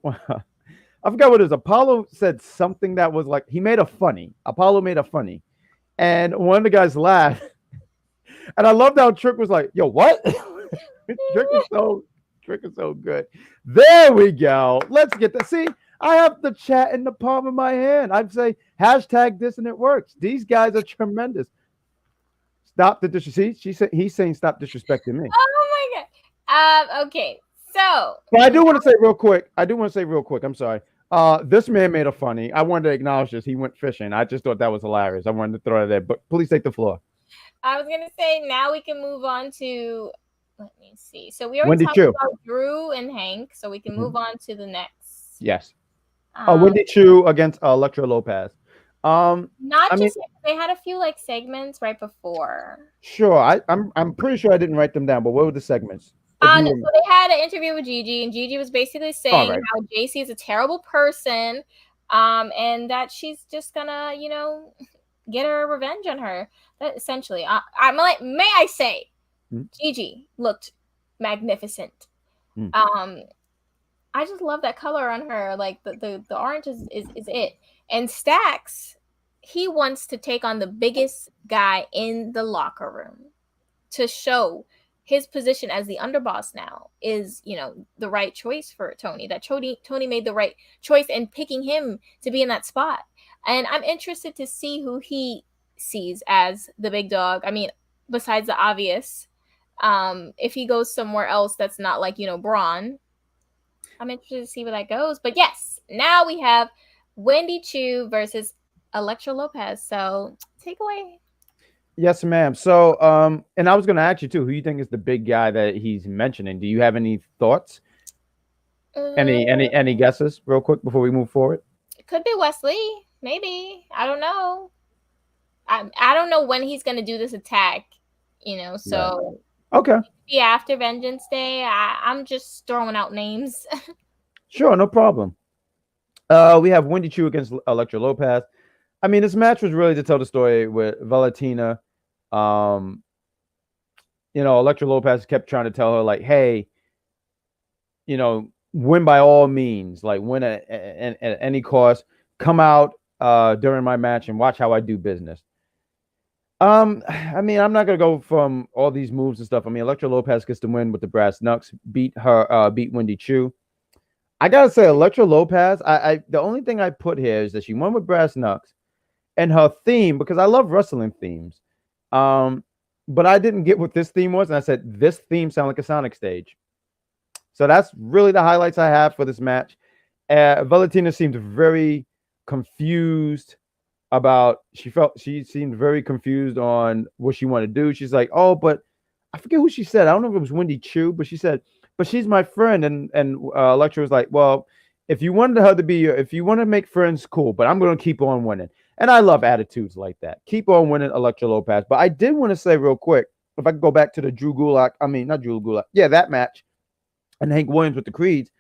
Speaker 1: I forgot what it is. Apollo said something that was like, he made a funny. Apollo made a funny. And one of the guys laughed. And I loved how Trick was like, yo, what? Trick is so good. There we go. Let's get that. See, I have the chat in the palm of my hand. I'd say hashtag this and it works. These guys are tremendous. Stop the disrespect. He's saying stop disrespecting me.
Speaker 2: Oh my god. Okay. So.
Speaker 1: But I do want to say real quick. I'm sorry. This man made a funny. I wanted to acknowledge this. He went fishing. I just thought that was hilarious. I wanted to throw it there. But please take the floor.
Speaker 2: I was gonna say now we can move on to. Let me see. So we already talked about Drew and Hank. So we can move on to the next.
Speaker 1: Yes. Wendy Choo against Electra Lopez.
Speaker 2: They had a few like segments right before.
Speaker 1: Sure, I'm pretty sure I didn't write them down, but what were the segments?
Speaker 2: So they had an interview with Gigi, and Gigi was basically saying how JC is a terrible person, and that she's just gonna, get her revenge on her. That essentially, I'm like, may I say, Gigi looked magnificent. I just love that color on her. Like the orange is it. And Stacks, he wants to take on the biggest guy in the locker room to show his position as the underboss now is, the right choice for Tony. That Tony made the right choice in picking him to be in that spot. And I'm interested to see who he sees as the big dog. I mean, besides the obvious, if he goes somewhere else that's not like, Braun, I'm interested to see where that goes. But yes, now we have Wendy Choo versus Electra Lopez. So take away.
Speaker 1: Yes, ma'am. So, and I was going to ask you too, who you think is the big guy that he's mentioning? Do you have any thoughts? Any guesses, real quick, before we move forward?
Speaker 2: It could be Wesley, maybe. I don't know. I don't know when he's going to do this attack, So
Speaker 1: right. Okay.
Speaker 2: Be after Vengeance Day. I'm just throwing out names.
Speaker 1: Sure, no problem. We have Wendy Choo against Electra Lopez. I mean, this match was really to tell the story with Valentina. Electra Lopez kept trying to tell her, like, hey, win by all means, like win at any cost. Come out during my match and watch how I do business. I mean, I'm not gonna go from all these moves and stuff. I mean, Electra Lopez gets the win with the brass knucks, beat Wendy Choo. I gotta say, Electra Lopez, the only thing I put here is that she won with brass knucks, and her theme, because I love wrestling themes. But I didn't get what this theme was, and I said this theme sounded like a Sonic stage. So that's really the highlights I have for this match. Valentina seemed very confused she seemed very confused on what she wanted to do. She's like, oh, but I forget who she said. I don't know if it was Wendy Choo, but she said, but she's my friend. And Electra was like, well, if you wanted her to be, if you want to make friends, cool, but I'm going to keep on winning. And I love attitudes like that. Keep on winning, Electra Lopez. But I did want to say real quick, if I could go back to the not Drew Gulak. Yeah, that match. And Hank Williams with the Creeds.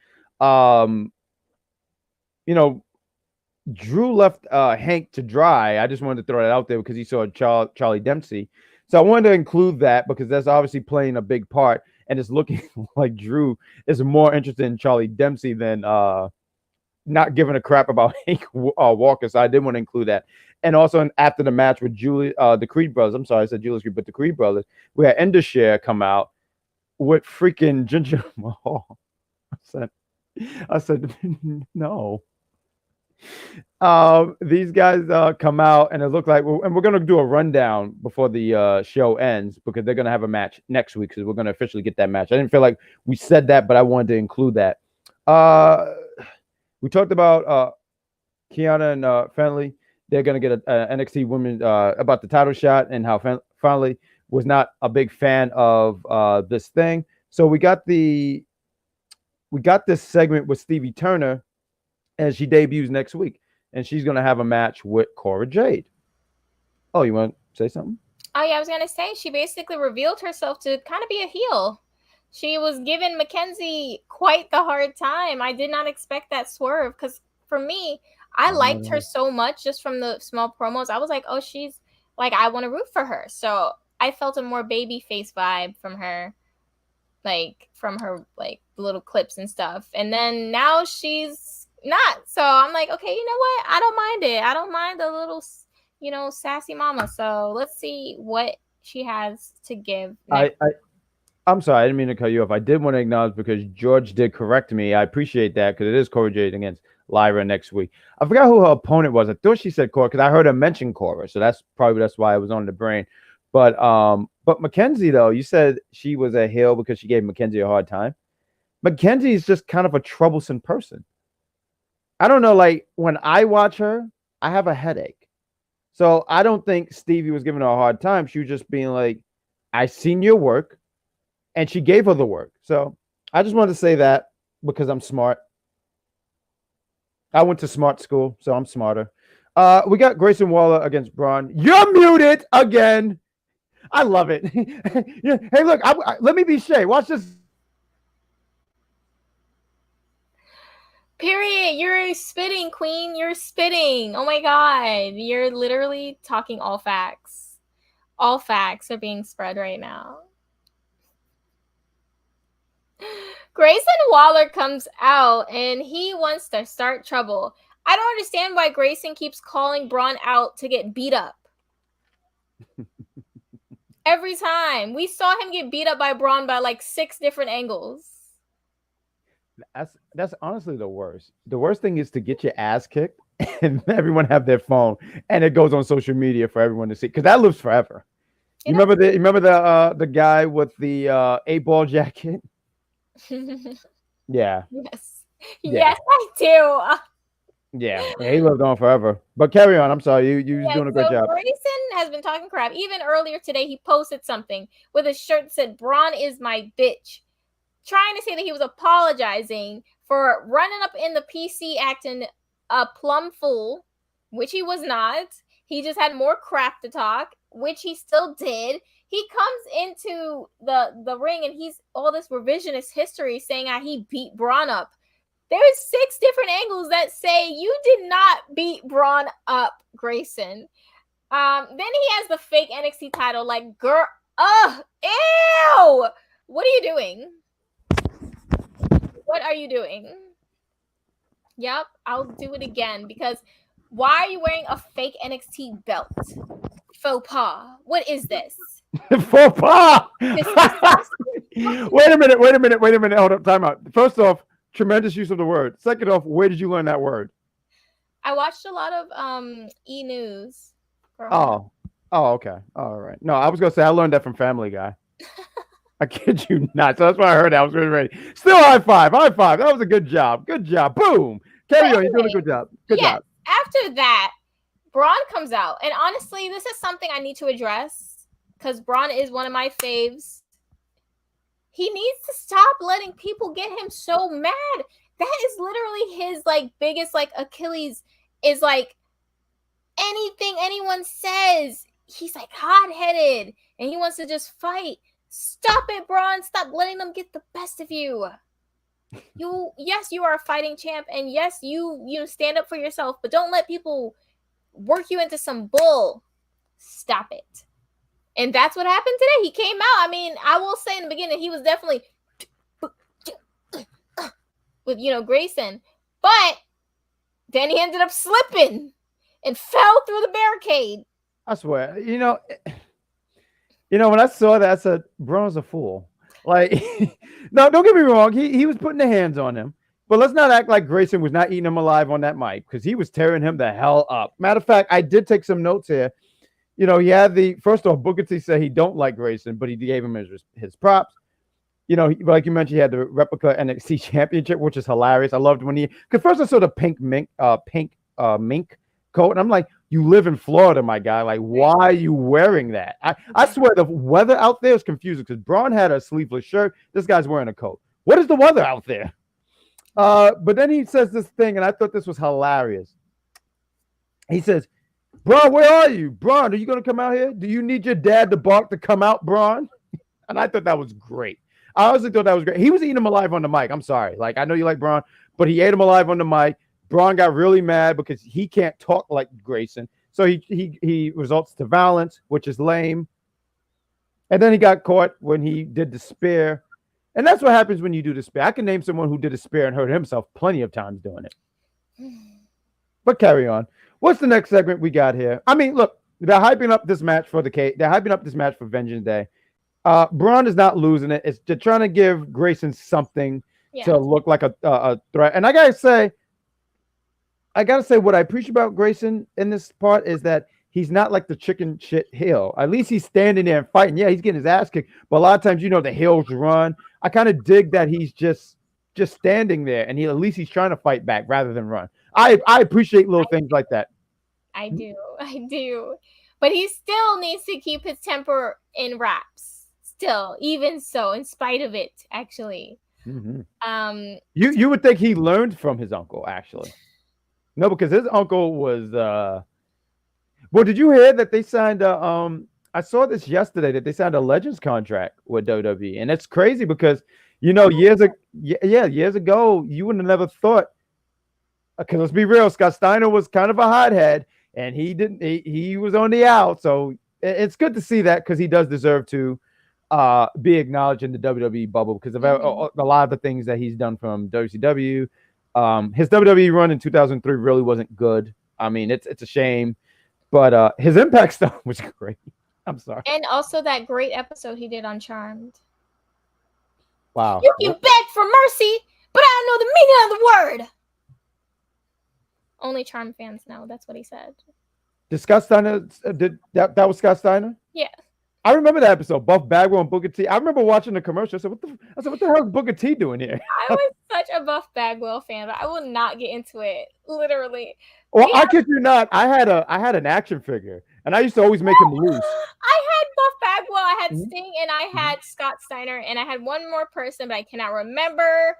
Speaker 1: Drew left Hank to dry. I just wanted to throw that out there because he saw Charlie Dempsey. So I wanted to include that because that's obviously playing a big part. And it's looking like Drew is more interested in Charlie Dempsey than not giving a crap about Hank Walker. So I did want to include that. And also after the match with the Creed brothers, I'm sorry, I said Julius Creed, but the Creed brothers, we had Ender come out with freaking Ginger Mahal. I said, no. These guys come out, and it looked like, and we're going to do a rundown before the show ends because they're going to have a match next week because we're going to officially get that match. I didn't feel like we said that, but I wanted to include that. We talked about Kiana and Fenley. They're going to get an NXT women about the title shot and how Fenley was not a big fan of this thing. So we got this segment with Stevie Turner as she debuts next week, and she's going to have a match with Cora Jade. Oh, you want to say something?
Speaker 2: Oh, yeah, I was going to say, she basically revealed herself to kind of be a heel. She was giving Mackenzie quite the hard time. I did not expect that swerve, because for me, I liked her so much just from the small promos. I was like, oh, she's, like, I want to root for her. So I felt a more baby face vibe from her, like, little clips and stuff. And then now she's not. So I'm like, okay, you know what? I don't mind it. I don't mind the little, sassy mama. So let's see what she has to give.
Speaker 1: I'm sorry, I didn't mean to cut you off. I did want to acknowledge because George did correct me. I appreciate that because it is Cora Jade against Lyra next week. I forgot who her opponent was. I thought she said Cora because I heard her mention Cora. So that's why it was on the brain. But Mackenzie, though, you said she was a heel because she gave Mackenzie a hard time. Mackenzie is just kind of a troublesome person. I don't know, like when I watch her, I have a headache. So I don't think Stevie was giving her a hard time. She was just being like, I seen your work, and she gave her the work. So I just wanted to say that because I'm smart. I went to smart school, so I'm smarter. We got Grayson Waller against Braun. You're muted again. I love it. Yeah. Hey, look, let me be Shay. Watch this.
Speaker 2: Period. You're spitting, queen. You're spitting. Oh my God. You're literally talking all facts. All facts are being spread right now. Grayson Waller comes out and he wants to start trouble. I don't understand why Grayson keeps calling Braun out to get beat up. Every time. We saw him get beat up by Braun by like 6 different angles.
Speaker 1: That's honestly the worst. The worst thing is to get your ass kicked and everyone have their phone and it goes on social media for everyone to see because that lives forever. You remember the guy with the 8-ball jacket? Yeah.
Speaker 2: Yes. Yes, I do.
Speaker 1: Yeah, he lived on forever. But carry on. I'm sorry. You're doing a good job.
Speaker 2: Grayson has been talking crap. Even earlier today, he posted something with a shirt that said, Braun is my bitch. Trying to say that he was apologizing for running up in the PC acting a plum fool, which he was not. He just had more crap to talk, which he still did. He comes into the ring and he's all this revisionist history saying how he beat Braun up. There's 6 different angles that say you did not beat Braun up, Grayson. Then he has the fake NXT title, like, girl, ew! What are you doing? What are you doing? Yep, I'll do it again because why are you wearing a fake NXT belt? Faux pas. What is this?
Speaker 1: Faux pas! Wait a minute. Hold up, time out. First off, tremendous use of the word. Second off, where did you learn that word?
Speaker 2: I watched a lot of E! News.
Speaker 1: Oh, okay. All right. No, I was going to say I learned that from Family Guy. I kid you not. So that's why I heard that. I was really ready. Still high five. That was a good job. Boom. Carry on. You're doing a good job. Good job.
Speaker 2: After that, Braun comes out. And honestly, this is something I need to address because Braun is one of my faves. He needs to stop letting people get him so mad. That is literally his like biggest like Achilles is like anything anyone says. He's like hot-headed and he wants to just fight. Stop it, Braun. Stop letting them get the best of you. Yes, you are a fighting champ, and yes, you stand up for yourself, but don't let people work you into some bull. Stop it. And that's what happened today. He came out. I mean, I will say in the beginning, he was definitely with Grayson, but then he ended up slipping and fell through the barricade.
Speaker 1: I swear, when I saw that, I said, Braun's a fool. Like, no, don't get me wrong. He was putting the hands on him. But let's not act like Grayson was not eating him alive on that mic because he was tearing him the hell up. Matter of fact, I did take some notes here. He had first off, Booker T said he don't like Grayson, but he gave him his props. Like you mentioned, he had the replica NXT championship, which is hilarious. I loved when because first I saw the pink mink coat, and I'm like, you live in Florida, my guy. Like, why are you wearing that? I swear the weather out there is confusing because Braun had a sleeveless shirt. This guy's wearing a coat. What is the weather out there? But then he says this thing, and I thought this was hilarious. He says, Braun, where are you? Braun, are you going to come out here? Do you need your dad to bark to come out, Braun? And I thought that was great. I honestly thought that was great. He was eating him alive on the mic. I'm sorry. Like, I know you like Braun, but he ate him alive on the mic. Braun got really mad because he can't talk like Grayson. So he results to violence, which is lame. And then he got caught when he did the spear. And that's what happens when you do the spear. I can name someone who did a spear and hurt himself plenty of times doing it. But carry on. What's the next segment we got here? I mean, look, they're hyping up this match for Vengeance Day. Braun is not losing it. They're trying to give Grayson something to look like a threat. And I gotta say, what I appreciate about Grayson in this part is that he's not like the chicken shit heel. At least he's standing there and fighting. Yeah, he's getting his ass kicked. But a lot of times, the heels run. I kind of dig that he's just standing there and at least he's trying to fight back rather than run. I appreciate little things like that.
Speaker 2: I do. But he still needs to keep his temper in wraps. Still, even so, in spite of it, actually.
Speaker 1: Mm-hmm. You would think he learned from his uncle, actually. No, because his uncle was well, did you hear that they signed I saw this yesterday that they signed a Legends contract with WWE, and it's crazy because years ago you wouldn't have never thought. Because let's be real, Scott Steiner was kind of a hothead, and he was on the out, so it's good to see that because he does deserve to. be acknowledged in the WWE bubble because of a lot of the things that he's done from WCW. His WWE run in 2003 really wasn't good. I mean, it's a shame, but his Impact stuff was great. I'm sorry.
Speaker 2: And also that great episode he did on Charmed.
Speaker 1: Wow.
Speaker 2: You can beg for mercy, but I don't know the meaning of the word. Only Charmed fans know. That's what he said.
Speaker 1: Did Scott Steiner did that was Scott Steiner?
Speaker 2: Yeah.
Speaker 1: I remember that episode, Buff Bagwell and Booker T. I remember watching the commercial. I said, what the hell is Booker T doing here?
Speaker 2: I was such a Buff Bagwell fan, but I will not get into it. Literally.
Speaker 1: Well, I kid you not. I had an action figure, and I used to always make him loose.
Speaker 2: I had Buff Bagwell, I had Sting, and I had Scott Steiner, and I had one more person, but I cannot remember.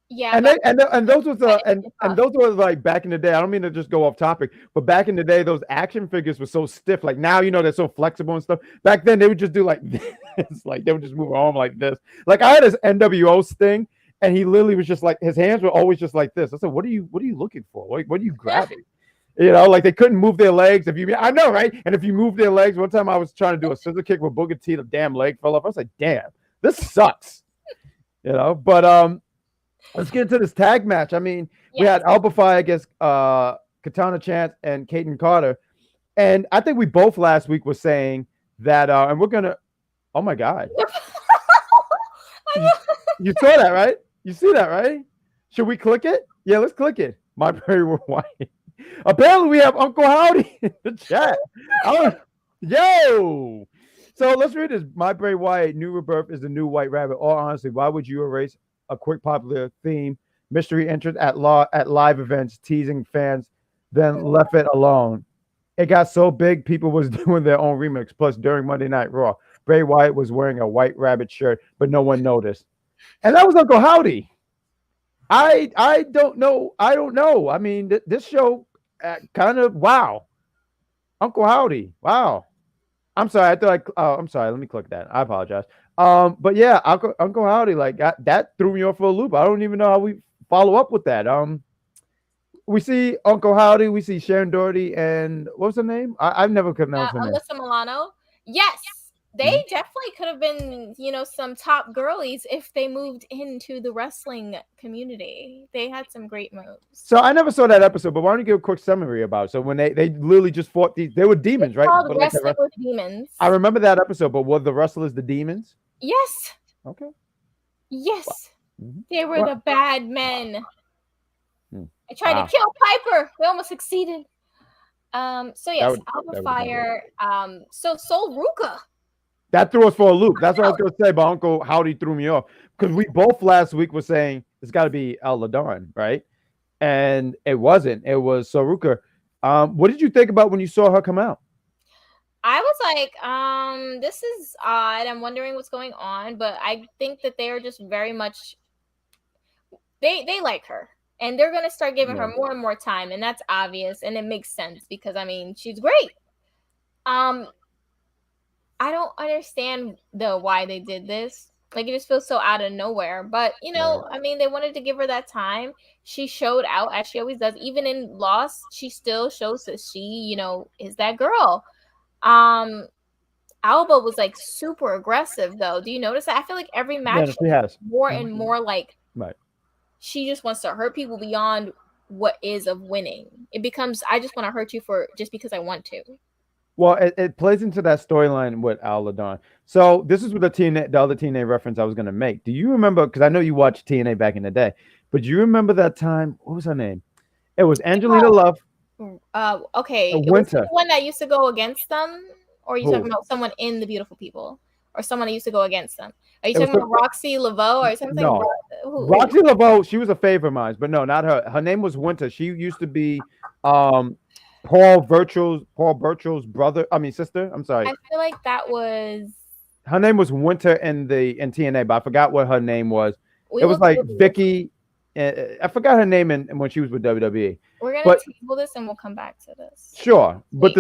Speaker 2: Yeah,
Speaker 1: and those was and those were like back in the day. I don't mean to just go off topic, but back in the day, those action figures were so stiff. Like now, they're so flexible and stuff. Back then, they would just do like this, like they would just move arm like this. Like I had this NWO Sting, and he literally was just like his hands were always just like this. I said, "What are you looking for? Like, what are you grabbing?" Like they couldn't move their legs. I know, right? And if you move their legs, one time I was trying to do a scissor kick with Booker T, the damn leg fell off. I was like, "Damn, this sucks," But let's get into this tag match. I mean, we had Alba Fyre against Katina Chance and Kayden Carter. And I think we both last week were saying that, and we're going to, oh my God. You saw that, right? You see that, right? Should we click it? Yeah, let's click it. My Very White. Apparently we have Uncle Howdy in the chat. Yo! So let's read this. My Bray Wyatt, new rebirth is the new White Rabbit. All honestly, why would you erase a quick popular theme, mystery entrance at live events, teasing fans, then left it alone? It got so big, people was doing their own remix. Plus, during Monday Night Raw, Bray Wyatt was wearing a White Rabbit shirt, but no one noticed. And that was Uncle Howdy. I don't know. I don't know. I mean, this show kind of, wow. Uncle Howdy. Wow. I'm sorry. I'm sorry. Let me click that. I apologize. But yeah, Uncle Howdy, like that threw me off for a loop. I don't even know how we follow up with that. We see Uncle Howdy, we see Sharon Doherty, and what was her name? I've never pronounced her name.
Speaker 2: Alyssa Milano. Yes, they definitely could have been, some top girlies if they moved into the wrestling community. They had some great moves.
Speaker 1: So I never saw that episode, but why don't you give a quick summary about it? So when they literally just fought they were demons, right?
Speaker 2: Called Wrestling with Demons.
Speaker 1: I remember that episode, but were the wrestlers the demons?
Speaker 2: Yes.
Speaker 1: Okay.
Speaker 2: Yes. They were the bad men. I tried to kill Piper. They almost succeeded. So yes, Alba Fyre. So Sol Ruka.
Speaker 1: That threw us for a loop. That's what I was going to say, but Uncle Howdy threw me off. Because we both last week were saying it's got to be El Ladon, right? And it wasn't. It was Sol Ruka. What did you think about when you saw her come out?
Speaker 2: I was like, this is odd. I'm wondering what's going on. But I think that they are just very much, they like her. And they're going to start giving her more and more time. And that's obvious. And it makes sense because, I mean, she's great. I don't understand, though, why they did this. Like, it just feels so out of nowhere. But, I mean, they wanted to give her that time. She showed out, as she always does. Even in Lost, she still shows that she, is that girl. Alba was, like, super aggressive, though. Do you notice that? I feel like every match
Speaker 1: she has
Speaker 2: more and more, like, she just wants to hurt people beyond what is of winning. It becomes, I just want to hurt you just because I want to.
Speaker 1: Well, it plays into that storyline with Al Ladon. So this is what the other TNA reference I was going to make. Do you remember, because I know you watched TNA back in the day, but do you remember that time? What was her name? It was Angelina Love.
Speaker 2: Okay.
Speaker 1: Winter.
Speaker 2: Was the one that used to go against them? Or are you talking about someone in The Beautiful People? Or someone that used to go against them? Are you talking about Roxy Laveau or something?
Speaker 1: No. Roxy Laveau, she was a favorite of mine, but no, not her. Her name was Winter. She used to be Paul Burchill's sister. I'm sorry.
Speaker 2: I feel like that was.
Speaker 1: Her name was Winter in TNA, but I forgot what her name was. It was like Vicky. I forgot her name when she was with WWE.
Speaker 2: We're gonna table this and we'll come back to this.
Speaker 1: Sure, but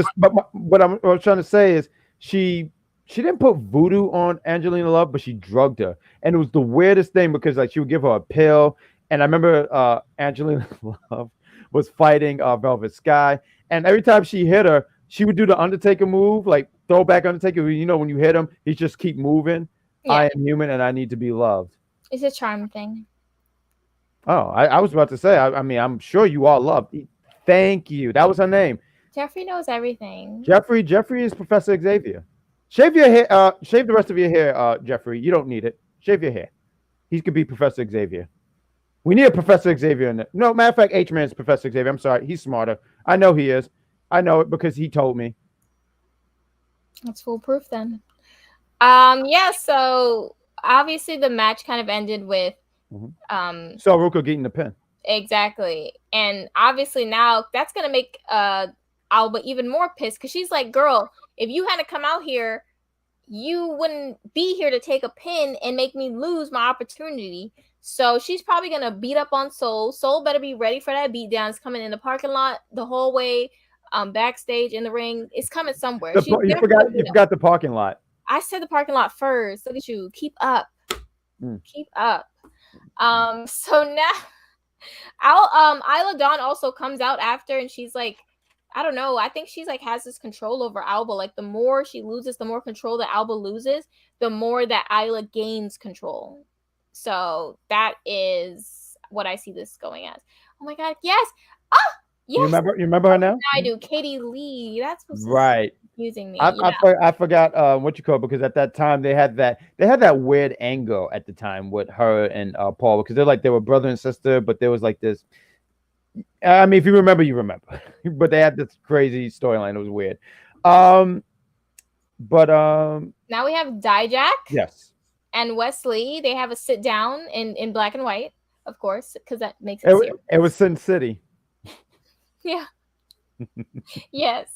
Speaker 1: what I was trying to say is she didn't put voodoo on Angelina Love, but she drugged her, and it was the weirdest thing because like she would give her a pill, and I remember Angelina Love was fighting Velvet Sky. And every time she hit her, she would do the Undertaker move, like throwback Undertaker. You know, when you hit him, he just keep moving.
Speaker 2: Yeah.
Speaker 1: I am human and I need to be loved.
Speaker 2: It's a charm thing.
Speaker 1: Oh, I was about to say. I mean, I'm sure you all loved. Thank you. That was her name.
Speaker 2: Jeffrey knows everything.
Speaker 1: Jeffrey is Professor Xavier. Shave your hair. Shave the rest of your hair, Jeffrey. You don't need it. Shave your hair. He could be Professor Xavier. We need a Professor Xavier in it. No, matter of fact, H-Man's Professor Xavier. I'm sorry. He's smarter. I know he is. I know it because he told me.
Speaker 2: That's foolproof then. Yeah, so obviously the match kind of ended with
Speaker 1: So Ruka getting the pin.
Speaker 2: Exactly. And obviously now that's gonna make Alba even more pissed because she's like, girl, if you hadn't come out here, you wouldn't be here to take a pin and make me lose my opportunity. So she's probably gonna beat up on Soul. Soul better be ready for that beatdown. It's coming in the parking lot, the hallway, backstage, in the ring. It's coming somewhere.
Speaker 1: You forgot the parking lot.
Speaker 2: I said the parking lot first. Look at you. Keep up. Keep up. So now Isla Dawn also comes out after, and she's like, I don't know. I think she's like has this control over Alba. Like the more she loses, the more control that Alba loses, the more that Isla gains control. So that is what I see this going as. Oh my god, yes. Ah, yes.
Speaker 1: You remember her now?
Speaker 2: I do. Katie Lee. That's what's
Speaker 1: right.
Speaker 2: Confusing me.
Speaker 1: I forgot what you call it, because at that time they had that weird angle at the time with her and Paul, because they were brother and sister, but there was like this. I mean, if you remember, you remember. But they had this crazy storyline. It was weird. But
Speaker 2: now we have Dijak.
Speaker 1: Yes.
Speaker 2: And Wesley. They have a sit down in black and white, of course, because that makes it serious.
Speaker 1: It was Sin City.
Speaker 2: Yeah. Yes.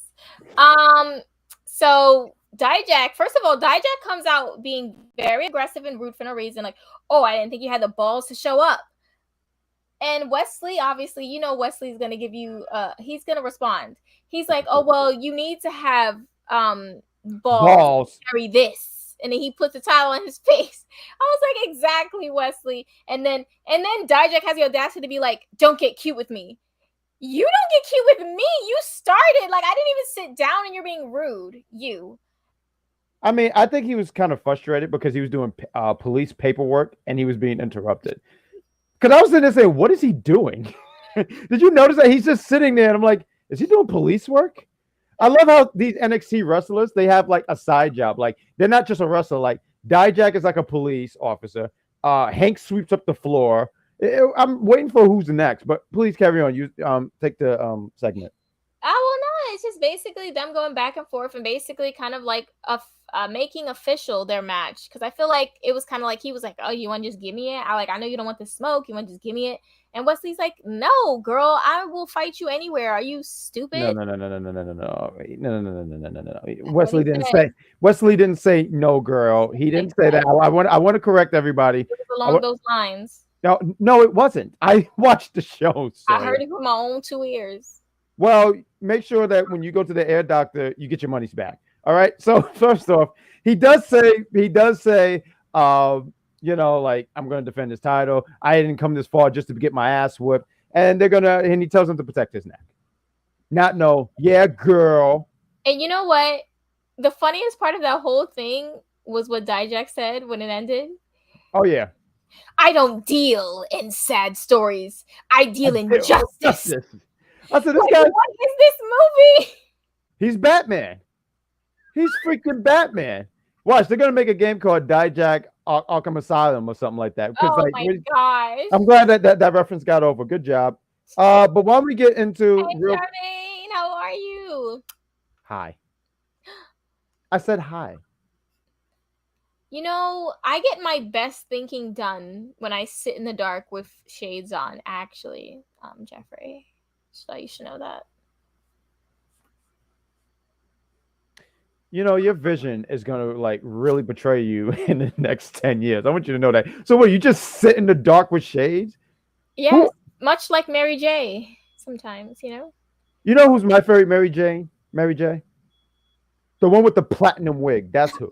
Speaker 2: So Dijak, first of all, Dijak comes out being very aggressive and rude for no reason. Like, oh, I didn't think you had the balls to show up. And Wesley, obviously, you know, Wesley's going to give you, he's going to respond. He's like, oh, well, you need to have balls to carry this. And then he puts the towel on his face. I was like, exactly, Wesley. And then Dijak has the audacity to be like, don't get cute with me. You don't get cute with me. You started. Like, I didn't even sit down and you're being rude. You.
Speaker 1: I mean, I think he was kind of frustrated because he was doing police paperwork and he was being interrupted. Because I was sitting there saying, what is he doing? Did you notice that he's just sitting there? And I'm like, is he doing police work? I love how these NXT wrestlers, they have like a side job. Like, they're not just a wrestler. Like, Dijak is like a police officer. Hank sweeps up the floor. I'm waiting for who's next, but please carry on. You take the segment.
Speaker 2: Oh, well, no, it's just basically them going back and forth and basically kind of like making official their match. Because I feel like it was kind of like he was like, oh, you want to just give me it? I know you don't want the smoke. You want to just give me it? And Wesley's like, no, girl, I will fight you anywhere. Are you stupid?
Speaker 1: No. Wesley didn't say no, girl. He didn't say that. I want to correct everybody.
Speaker 2: It was along those lines.
Speaker 1: No, it wasn't. I watched the show. So.
Speaker 2: I heard it with my own 2 ears.
Speaker 1: Well, make sure that when you go to the air doctor, you get your monies back. All right. So first off, he does say, you know, like, I'm going to defend his title. I didn't come this far just to get my ass whipped. And he tells him to protect his neck. Not no, yeah, girl.
Speaker 2: And you know what? The funniest part of that whole thing was what Dijak said when it ended.
Speaker 1: Oh, yeah.
Speaker 2: I don't deal in sad stories. I deal in justice.
Speaker 1: I said, this guy.
Speaker 2: What is this movie?
Speaker 1: He's Batman. He's freaking Batman. Watch, they're gonna make a game called Dijak Arkham Asylum or something like that.
Speaker 2: Oh my gosh!
Speaker 1: I'm glad that reference got over. Good job. But while we get into
Speaker 2: Charmaine, how are you?
Speaker 1: Hi. I said hi.
Speaker 2: You know, I get my best thinking done when I sit in the dark with shades on, actually, Jeffrey. So you should know that.
Speaker 1: You know, your vision is going to, like, really betray you in the next 10 years. I want you to know that. So what, you just sit in the dark with shades?
Speaker 2: Yes, much like Mary J. sometimes, you know?
Speaker 1: You know who's my favorite Mary J? Mary J? The one with the platinum wig. That's who.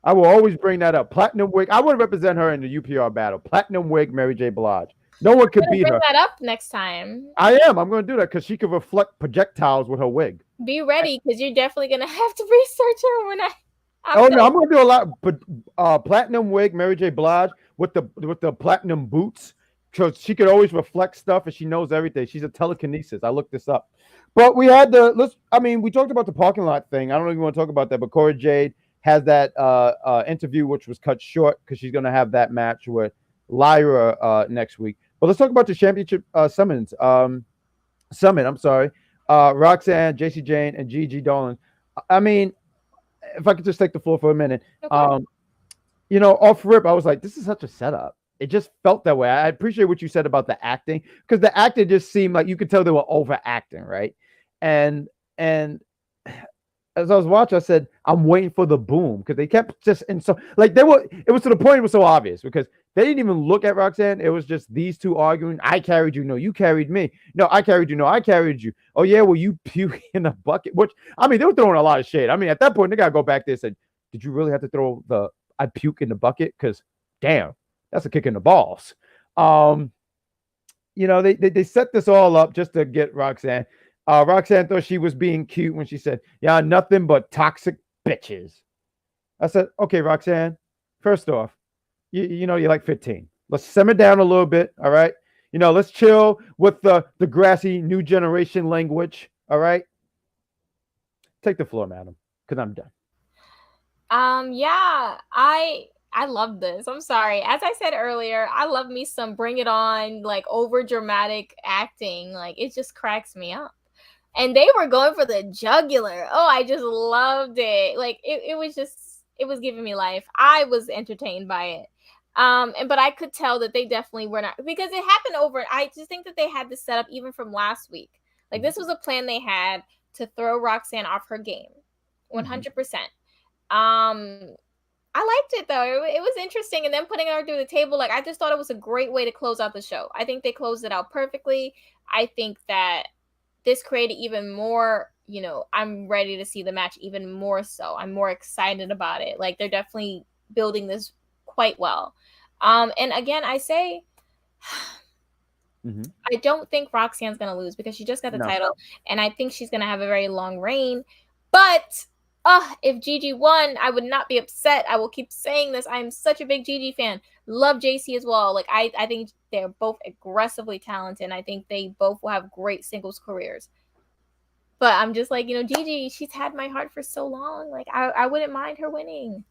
Speaker 1: I will always bring that up. Platinum wig. I would represent her in the UPR battle. Platinum wig, Mary J. Blige. No one could beat
Speaker 2: bring
Speaker 1: her.
Speaker 2: that up next time.
Speaker 1: I am. I'm going to do that because she could reflect projectiles with her wig.
Speaker 2: Be ready because you're definitely going to have to research her when
Speaker 1: I'm going to do a lot. But platinum wig, Mary J. Blige with the platinum boots, because she could always reflect stuff and she knows everything. She's a telekinesis. I looked this up. But we had we talked about the parking lot thing. I don't know if you want to talk about that, but Cora Jade has that interview, which was cut short because she's going to have that match with Lyra next week. But let's talk about the championship summit. I'm sorry. Roxanne, JC Jane, and Gigi Dolan. I mean, if I could just take the floor for a minute. Okay. Off rip, I was like, this is such a setup. It just felt that way. I appreciate what you said about the acting, because the acting just seemed like you could tell they were overacting, right? And as I was watching, I said, I'm waiting for the boom, because they kept just it was to the point it was so obvious, because they didn't even look at Roxanne. It was just these two arguing. I carried you. No, you carried me. No, I carried you. No, I carried you. Oh, yeah, well, you puke in a bucket. Which, I mean, they were throwing a lot of shade. I mean, at that point, they got to go back there and say, did you really have to throw I puke in the bucket? Because, damn, that's a kick in the balls. They set this all up just to get Roxanne. Roxanne thought she was being cute when she said, yeah, nothing but toxic bitches. I said, okay, Roxanne, first off, you're like 15. Let's simmer down a little bit, all right? Let's chill with the grassy new generation language, all right? Take the floor, madam, because I'm done.
Speaker 2: Yeah, I love this. I'm sorry. As I said earlier, I love me some bring it on, like over dramatic acting. Like it just cracks me up. And they were going for the jugular. Oh, I just loved it. Like it was giving me life. I was entertained by it. But I could tell that they definitely were not, because it happened over. I just think that they had this set up even from last week. Like this was a plan they had to throw Roxanne off her game. 100%. I liked it though. It was interesting, and then putting her through the table, like I just thought it was a great way to close out the show. I think they closed it out perfectly. I think that this created even more, I'm ready to see the match even more so. I'm more excited about it. Like they're definitely building this quite well. And again, I say I don't think Roxanne's gonna lose because she just got the title, and I think she's gonna have a very long reign. But if Gigi won, I would not be upset. I will keep saying this. I'm such a big Gigi fan. Love JC as well. Like I think they're both aggressively talented, and I think they both will have great singles careers. But I'm just like, Gigi, she's had my heart for so long. Like I wouldn't mind her winning.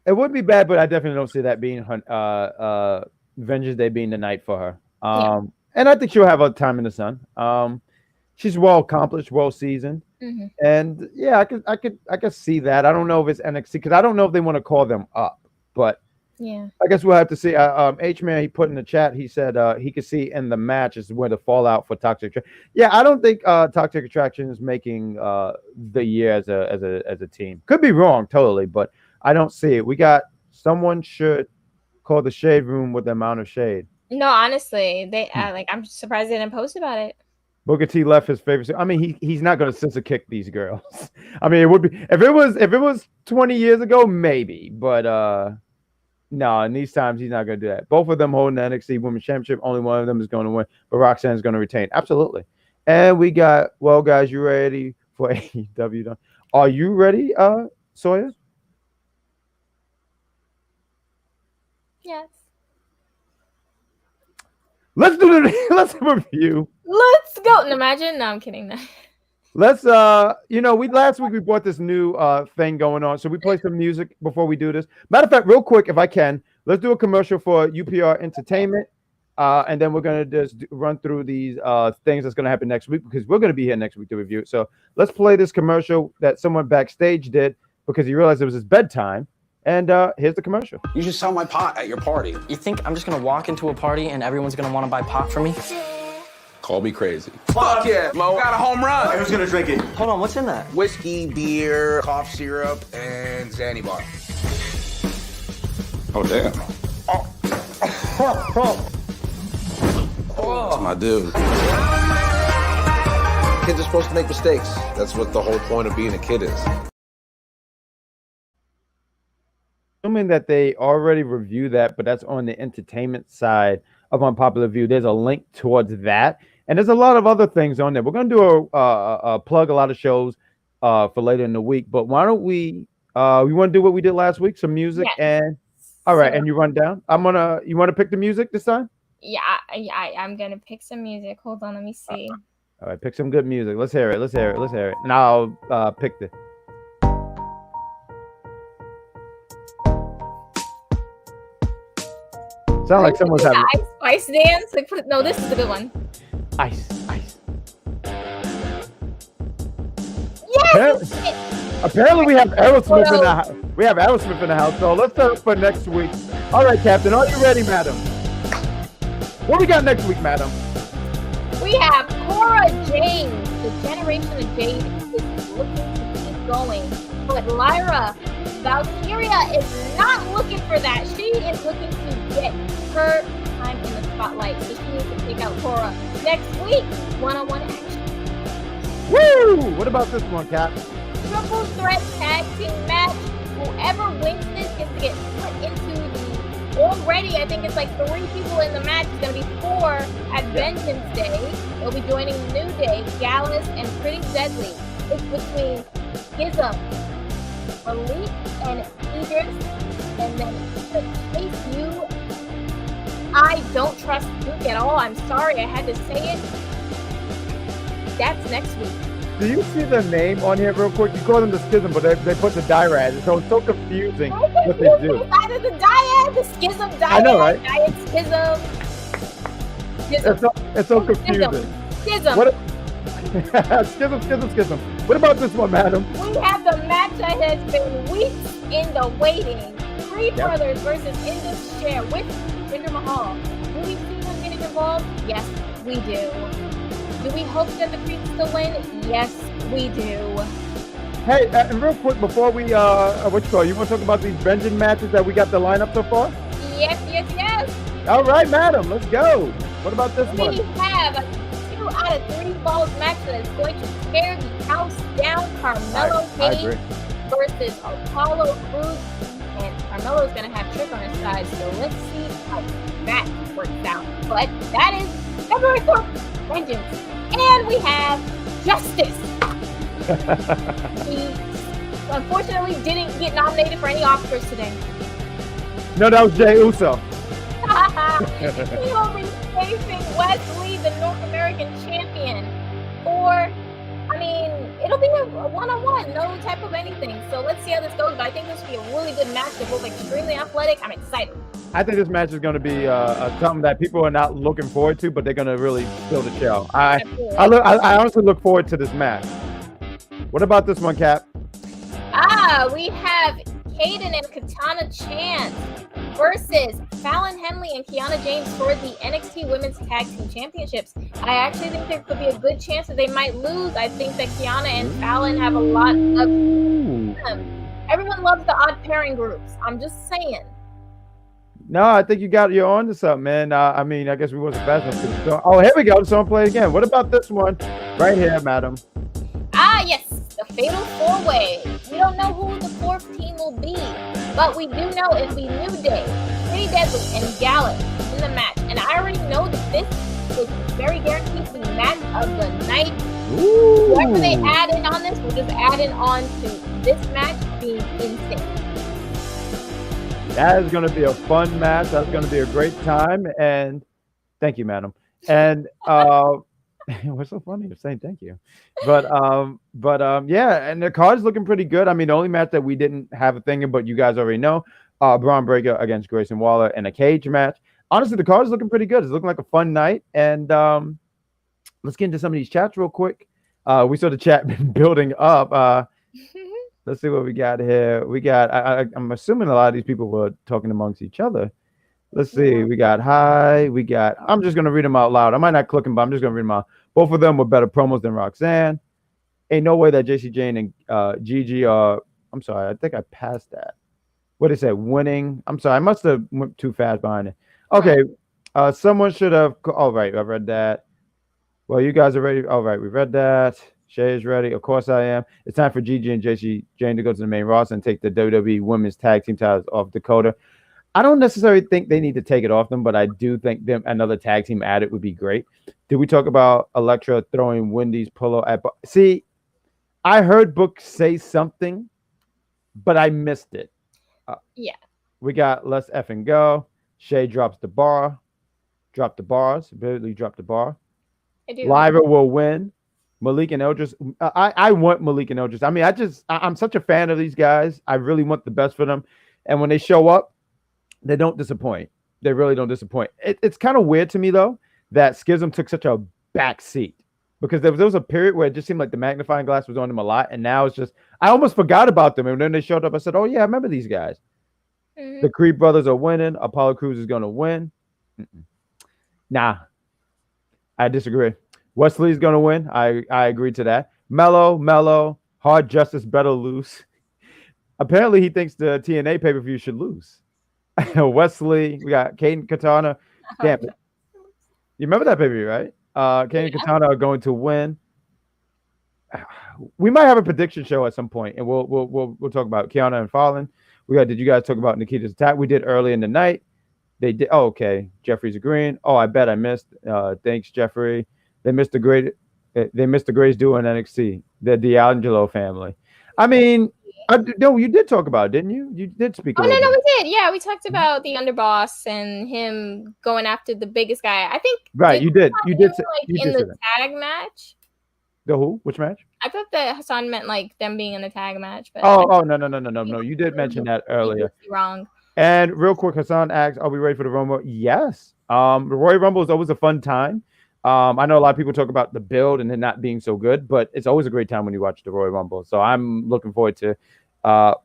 Speaker 1: It would be bad, but I definitely don't see that being Vengeance Day being the night for her. And I think she'll have a time in the sun. She's well accomplished, well seasoned. And yeah, I could see that. I don't know if it's NXT, because I don't know if they want to call them up, but yeah, I guess we'll have to see. H-Man, he put in the chat, he said he could see in the match is where the fallout for Toxic Attraction. Yeah, I don't think Toxic Attraction is making the year as a team. Could be wrong totally, but I don't see it. We got someone should call the shade room with the amount of shade.
Speaker 2: No, honestly, they I'm surprised they didn't post about it.
Speaker 1: Booker T left his favorite. I mean, he's not going to scissor kick these girls. I mean, it would be if it was 20 years ago, maybe, but no. In these times, he's not going to do that. Both of them holding the NXT Women's Championship. Only one of them is going to win, but Roxanne is going to retain. Absolutely. And we got guys. You ready for AEW? Are you ready, Sawyer?
Speaker 2: Yes.
Speaker 1: Let's review.
Speaker 2: Let's go. Imagine. No, I'm kidding.
Speaker 1: Let's last week we brought this new thing going on. So we play some music before we do this. Matter of fact, real quick, if I can, let's do a commercial for UPR Entertainment. And then we're gonna just run through these things that's gonna happen next week, because we're gonna be here next week to review it. So let's play this commercial that someone backstage did because he realized it was his bedtime. And here's the commercial.
Speaker 4: You should sell my pot at your party.
Speaker 5: You think I'm just gonna walk into a party and everyone's gonna want to buy pot from me?
Speaker 4: Call me crazy. Fuck yeah, Mo. Got a home run.
Speaker 6: Right, who's gonna drink it?
Speaker 5: Hold on, what's in that?
Speaker 4: Whiskey, beer, cough syrup, and Zanny bar. Oh, damn. That's my dude. Kids are supposed to make mistakes. That's what the whole point of being a kid is.
Speaker 1: assuming that they already reviewed that, but that's on the entertainment side of Unpopular View. There's a link towards that, and there's a lot of other things on there. We're gonna do a plug a lot of shows for later in the week, but why don't we? We want to do what we did last week, some music,
Speaker 2: Yes.
Speaker 1: and all right,
Speaker 2: So-
Speaker 1: and you run down. You want to pick the music this time?
Speaker 2: Yeah, I'm gonna pick some music. Hold on, let me see.
Speaker 1: All right, pick some good music. Let's hear it. Let's hear it. Let's hear it. And I'll pick the. Sound like someone's having
Speaker 2: Ice dance. Like, no, this is the good one.
Speaker 1: ice.
Speaker 2: Yes.
Speaker 1: Apparently, we have Aerosmith in the house. We have Aerosmith in the house. So let's start for next week. All right, Captain, are you ready, madam? What we got next week, madam?
Speaker 2: We have Cora Jade. The generation of Jade is looking to keep going, but Lyra Valkyria is not looking for that. She is looking to get her time in the spotlight, so she needs to take out Cora next week. One-on-one action.
Speaker 1: Woo! What about this one, Cap?
Speaker 2: Triple threat tag team match. Whoever wins this gets to get put into the already. I think it's like 3 people in the match. It's gonna be 4 at Vengeance Day. They'll be joining New Day, Gallus, and Pretty Deadly. It's between Schism, Malik, and Idris, and then to Chase You. I don't trust Duke at all. I'm sorry, I had to say it. That's next week.
Speaker 1: Do you see the name on here real quick? You call them the Schism, but they put the Dyrad. So it's so confusing what they do.
Speaker 2: It's either the Dyad, the Schism, Dyad,
Speaker 1: I know, right?
Speaker 2: Dyad, Schism.
Speaker 1: It's so confusing.
Speaker 2: Schism.
Speaker 1: What? Schism. What about this one, madam?
Speaker 2: We have the match that has been weeks in the waiting. Creed Brothers versus Indus Share with Jinder Mahal. Do we see them getting involved? Yes, we do. Do we hope that the Creeds still win? Yes, we do.
Speaker 1: Hey, and real quick before we you want to talk about these Vengeance matches that we got the lineup so far?
Speaker 2: Yes.
Speaker 1: All right, madam, let's go. What about this one?
Speaker 2: We have a 2 out of 3 falls match that is going to tear the house down. Carmelo Hayes versus Apollo Crews, and Carmelo's going to have Trick on his side, so let's see how that works out. But that is February 4th, Vengeance. And we have Justice. He unfortunately didn't get nominated for any Oscars today.
Speaker 1: No, that was Jay Uso.
Speaker 2: He will be facing Wesley, the North American champion. Or, I mean, it'll be a one-on-one, no type of anything. So let's see how this goes. But I think this will be a really good match. They're both extremely athletic. I'm excited.
Speaker 1: I think this match is going to be something that people are not looking forward to, but they're going to really steal the show. I honestly look forward to this match. What about this one, Cap?
Speaker 2: We have Kayden and Katana Chance versus Fallon Henley and Kiana James for the NXT Women's Tag Team Championships. I actually think there could be a good chance that they might lose. I think that Kiana and Fallon have a lot of them. Everyone loves the odd pairing groups. I'm just saying.
Speaker 1: No, I think you're on to something, man. I mean, I guess we wasn't fast enough to. Oh, here we go. So I'm playing again. What about this one? Right here, madam.
Speaker 2: Yes. The Fatal 4-Way. We don't know who the 4th team will be, but we do know it'll be New Day, Pretty Deadly, and Gallus in the match. And I already know that this is very guaranteed to be match of the night.
Speaker 1: Ooh.
Speaker 2: Whoever they add in on this will just add in on to this match being insane.
Speaker 1: That is going to be a fun match. That's going to be a great time. And thank you, madam. And what's so funny? You're saying thank you. But yeah, and the card's looking pretty good. I mean, the only match that we didn't have a thing in, but you guys already know, Braun Breaker against Grayson Waller in a cage match. Honestly, the card's looking pretty good. It's looking like a fun night. And let's get into some of these chats real quick. We saw the chat building up. Let's see what we got here. We got, I'm assuming a lot of these people were talking amongst each other. Let's see. We got hi. We got, I'm just going to read them out loud. I might not click them, but I'm just going to read them out. Both of them were better promos than Roxanne. Ain't no way that JC Jane and Gigi are, I'm sorry, I think I passed that. What did it say? Winning. I'm sorry. I must have went too fast behind it. Okay. Someone should have, all right. I read that. Well, you guys are ready. All right. We read that. Shay is ready. Of course I am. It's time for Gigi and JC Jane to go to the main roster and take the WWE Women's Tag Team titles off Dakota. I don't necessarily think they need to take it off them, but I do think them another tag team added would be great. Did we talk about Electra throwing Wendy's pillow at? See, I heard Book say something, but I missed it.
Speaker 2: Yeah.
Speaker 1: We got Let's effing go. Shay drops the bar. Drop the bars. Barely drop the bar.
Speaker 2: I do.
Speaker 1: Lyra will win. Malik and Eldris. I want Malik and Eldris. I mean, I'm such a fan of these guys. I really want the best for them. And when they show up, they don't disappoint. They really don't disappoint. It's kind of weird to me, though, that Schism took such a back seat because there was a period where it just seemed like the magnifying glass was on them a lot. And now it's just, I almost forgot about them. And then they showed up. I said, oh, yeah, I remember these guys. Mm-hmm. The Creed brothers are winning. Apollo Crews is going to win. Nah, I disagree. Wesley's going to win. I agree to that. Mello, Hard Justice better lose. Apparently, he thinks the TNA pay-per-view should lose. Wesley, we got Kayden, Katana. Damn it. You remember that pay-per-view, right? Kayden and Katana are going to win. We might have a prediction show at some point, and we'll talk about Kiana and Fallon. Did you guys talk about Nikita's attack? We did early in the night. They did. Oh, okay. Jeffrey's agreeing. Oh, I bet I missed. Thanks, Jeffrey. They missed the great duo in NXT. The D'Angelo family. I mean, no, you did talk about it, didn't you? You did speak.
Speaker 2: Oh, no, we did. Yeah, we talked about the underboss and him going after the biggest guy. I think.
Speaker 1: Right, you did. You did.
Speaker 2: In the tag match.
Speaker 1: The who? Which match?
Speaker 2: I thought that Hassan meant like them being in the tag match. But
Speaker 1: no. You did mention that earlier.
Speaker 2: Wrong.
Speaker 1: And real quick, Hassan asks, "Are we ready for the Rumble?" Yes. The Royal Rumble is always a fun time. I know a lot of people talk about the build and it not being so good, but it's always a great time when you watch the Royal Rumble. So I'm looking forward to.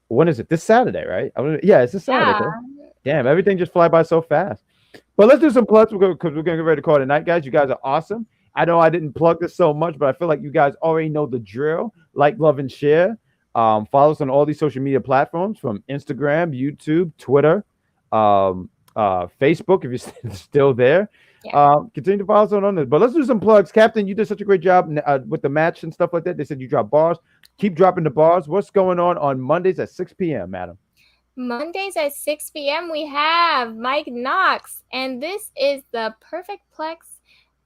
Speaker 1: When is it? This Saturday, right? Yeah, it's this Saturday. Yeah. Damn, everything just fly by so fast. But let's do some plugs because we're going to get ready to call it a night, guys. You guys are awesome. I know I didn't plug this so much, but I feel like you guys already know the drill. Like, love, and share. Follow us on all these social media platforms from Instagram, YouTube, Twitter, Facebook, if you're still there. Yeah. Continue to follow us on this. But let's do some plugs. Captain, you did such a great job with the match and stuff like that. They said you drop bars. Keep dropping the bars. What's going on Mondays at 6 p.m., madam?
Speaker 2: Mondays at 6 p.m. we have Mike Knox, and this is the Perfect Plex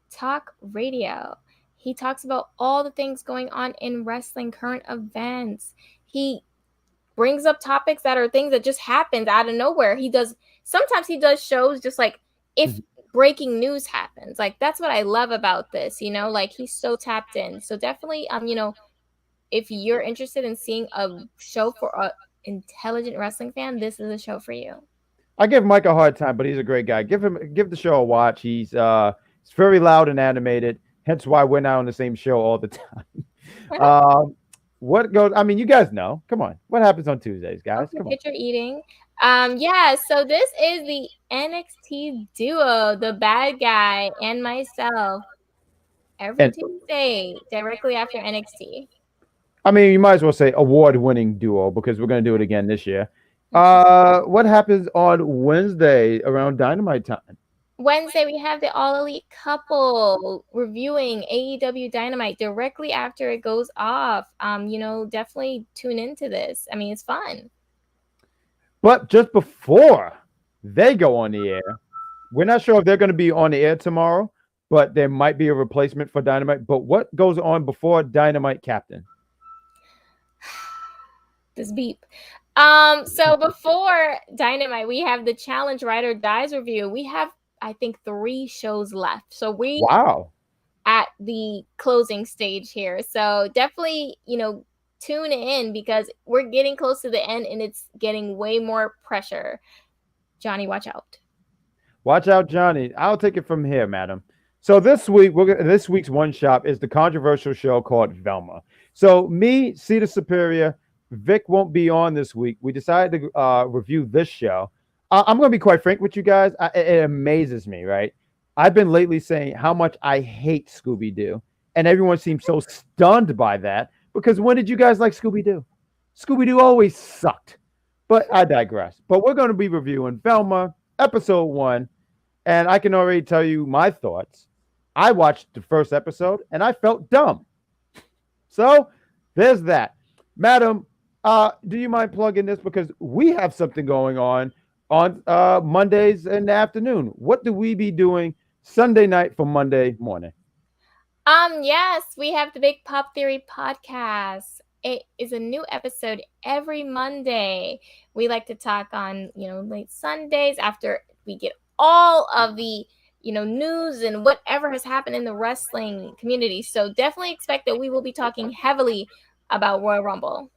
Speaker 2: Talk Radio. He talks about all the things going on in wrestling, current events. He brings up topics that are things that just happened out of nowhere. Sometimes he does shows just like if breaking news happens. Like that's what I love about this, like he's so tapped in. So definitely, if you're interested in seeing a show for a intelligent wrestling fan, this is a show for you.
Speaker 1: I give Mike a hard time, but he's a great guy. Give the show a watch. He's very loud and animated, hence why we're not on the same show all the time. What goes? I mean, you guys know. Come on, what happens on Tuesdays, guys? Come on.
Speaker 2: You're eating. So this is the NXT duo, the Bad Guy and myself, every Tuesday, directly after NXT.
Speaker 1: I mean, you might as well say award-winning duo because we're going to do it again this year. What happens on Wednesday around Dynamite time?
Speaker 2: Wednesday, we have the All Elite couple reviewing AEW Dynamite directly after it goes off. Definitely tune into this. I mean, it's fun.
Speaker 1: But just before they go on the air, we're not sure if they're going to be on the air tomorrow, but there might be a replacement for Dynamite. But what goes on before Dynamite, Captain?
Speaker 2: This beep. So before Dynamite, we have the Challenge Ride or Dies review. We have, I think, 3 shows left. So we at the closing stage here. So definitely, tune in because we're getting close to the end and it's getting way more pressure. Johnny, watch out.
Speaker 1: Watch out, Johnny. I'll take it from here, madam. So this week's one shop is the controversial show called Velma. So me, Cedar Superior, Vic won't be on this week. We decided to review this show. I'm going to be quite frank with you guys. It amazes me, right? I've been lately saying how much I hate Scooby-Doo, and everyone seems so stunned by that because when did you guys like Scooby-Doo? Scooby-Doo always sucked, but I digress. But we're going to be reviewing Velma, episode 1, and I can already tell you my thoughts. I watched the first episode, and I felt dumb. So there's that. Madam, do you mind plugging this? Because we have something going on Mondays in the afternoon. What do we be doing Sunday night for Monday morning?
Speaker 2: Yes, we have the Big Pop Theory podcast. It is a new episode every Monday. We like to talk on, late Sundays after we get all of the, news and whatever has happened in the wrestling community. So definitely expect that we will be talking heavily about Royal Rumble.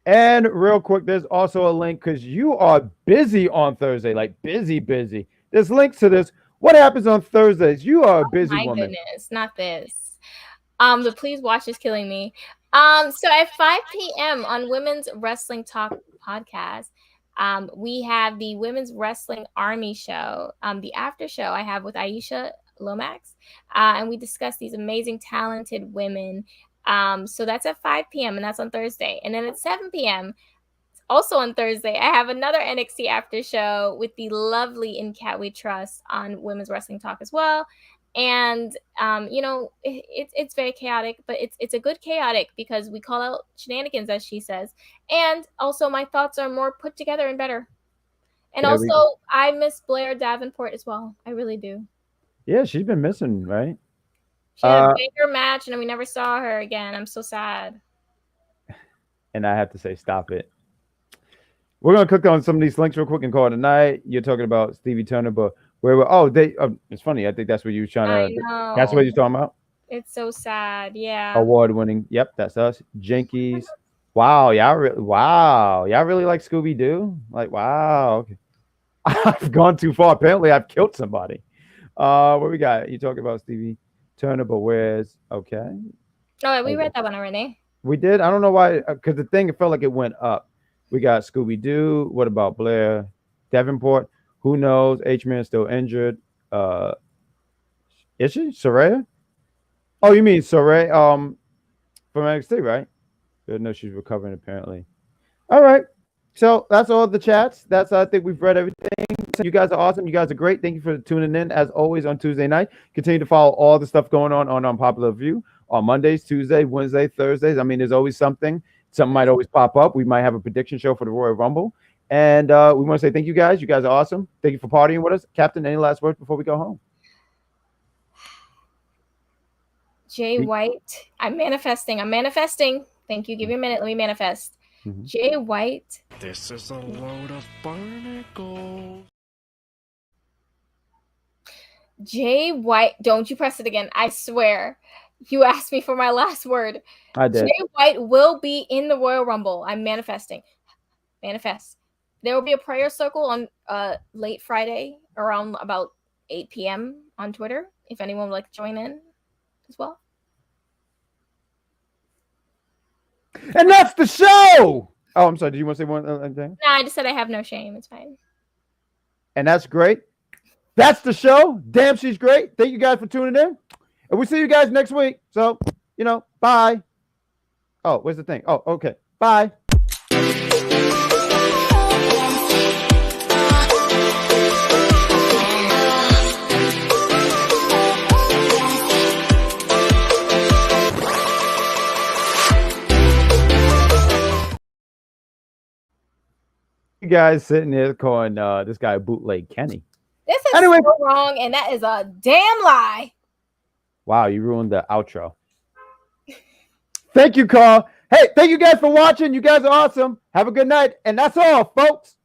Speaker 1: And real quick, there's also a link because you are busy on Thursday, like busy. There's links to this. What happens on Thursdays? You are a busy
Speaker 2: My
Speaker 1: woman.
Speaker 2: goodness, not this. The Please Watch is killing me. So at 5 p.m. on Women's Wrestling Talk podcast, we have the Women's Wrestling Army show. The after show I have with Aisha Lomax, and we discuss these amazing, talented women. So that's at 5 p.m. and that's on Thursday. And then at 7 p.m., also on Thursday, I have another NXT after show with the lovely In Cat We Trust on Women's Wrestling Talk as well. And it's very chaotic, but it's a good chaotic because we call out shenanigans, as she says, and also my thoughts are more put together and better. And also, I miss Blair Davenport as well. I really do.
Speaker 1: Yeah, she's been missing, right?
Speaker 2: She had a bigger match, and we never saw her again. I'm so sad.
Speaker 1: And I have to say, stop it. We're gonna click on some of these links real quick and call it a night. You're talking about Stevie Turner, but it's funny. I think that's what you were trying to. That's what you're talking about.
Speaker 2: It's so sad. Yeah.
Speaker 1: Award-winning. Yep, that's us. Jinkies. Wow, y'all really like Scooby Doo. Like, wow. Okay. I've gone too far. Apparently, I've killed somebody. What we got? You talking about Stevie Turner, but where's okay?
Speaker 2: Oh, we read that one already.
Speaker 1: We did. I don't know why, because the thing it felt like it went up. We got Scooby Doo. What about Blair Davenport? Who knows? H-Man still injured. Is she Saraya? Oh, you mean Saraya? From NXT, right? No, she's recovering apparently. All right. So that's all the chats. I think we've read everything. You guys are awesome. You guys are great. Thank you for tuning in as always on Tuesday night. Continue to follow all the stuff going on Unpopular View on Mondays, Tuesday, Wednesday, Thursdays. I mean, there's always something. Something might always pop up. We might have a prediction show for the Royal Rumble. And we want to say thank you guys. You guys are awesome. Thank you for partying with us. Captain, any last words before we go home?
Speaker 2: Jay White. I'm manifesting. Thank you. Give me a minute. Let me manifest. Mm-hmm. Jay White.
Speaker 3: This is a load of barnacles.
Speaker 2: Jay White. Don't you press it again. I swear. You asked me for my last word.
Speaker 1: I did.
Speaker 2: Jay White will be in the Royal Rumble. I'm manifesting. Manifest. There will be a prayer circle on late Friday around about 8 p.m. on Twitter. If anyone would like to join in as well.
Speaker 1: And that's the show. Oh, I'm sorry. Did you want to say one thing?
Speaker 2: No, I just said I have no shame. It's fine.
Speaker 1: And that's great. That's the show. Damn, she's great. Thank you guys for tuning in. And we'll see you guys next week. So, bye. Oh, where's the thing? Oh, okay. Bye. You guys sitting there calling this guy Bootleg Kenny.
Speaker 2: This is so wrong, and that is a damn lie.
Speaker 1: Wow, you ruined the outro. Thank you, Carl. Hey, thank you guys for watching. You guys are awesome. Have a good night. And that's all, folks.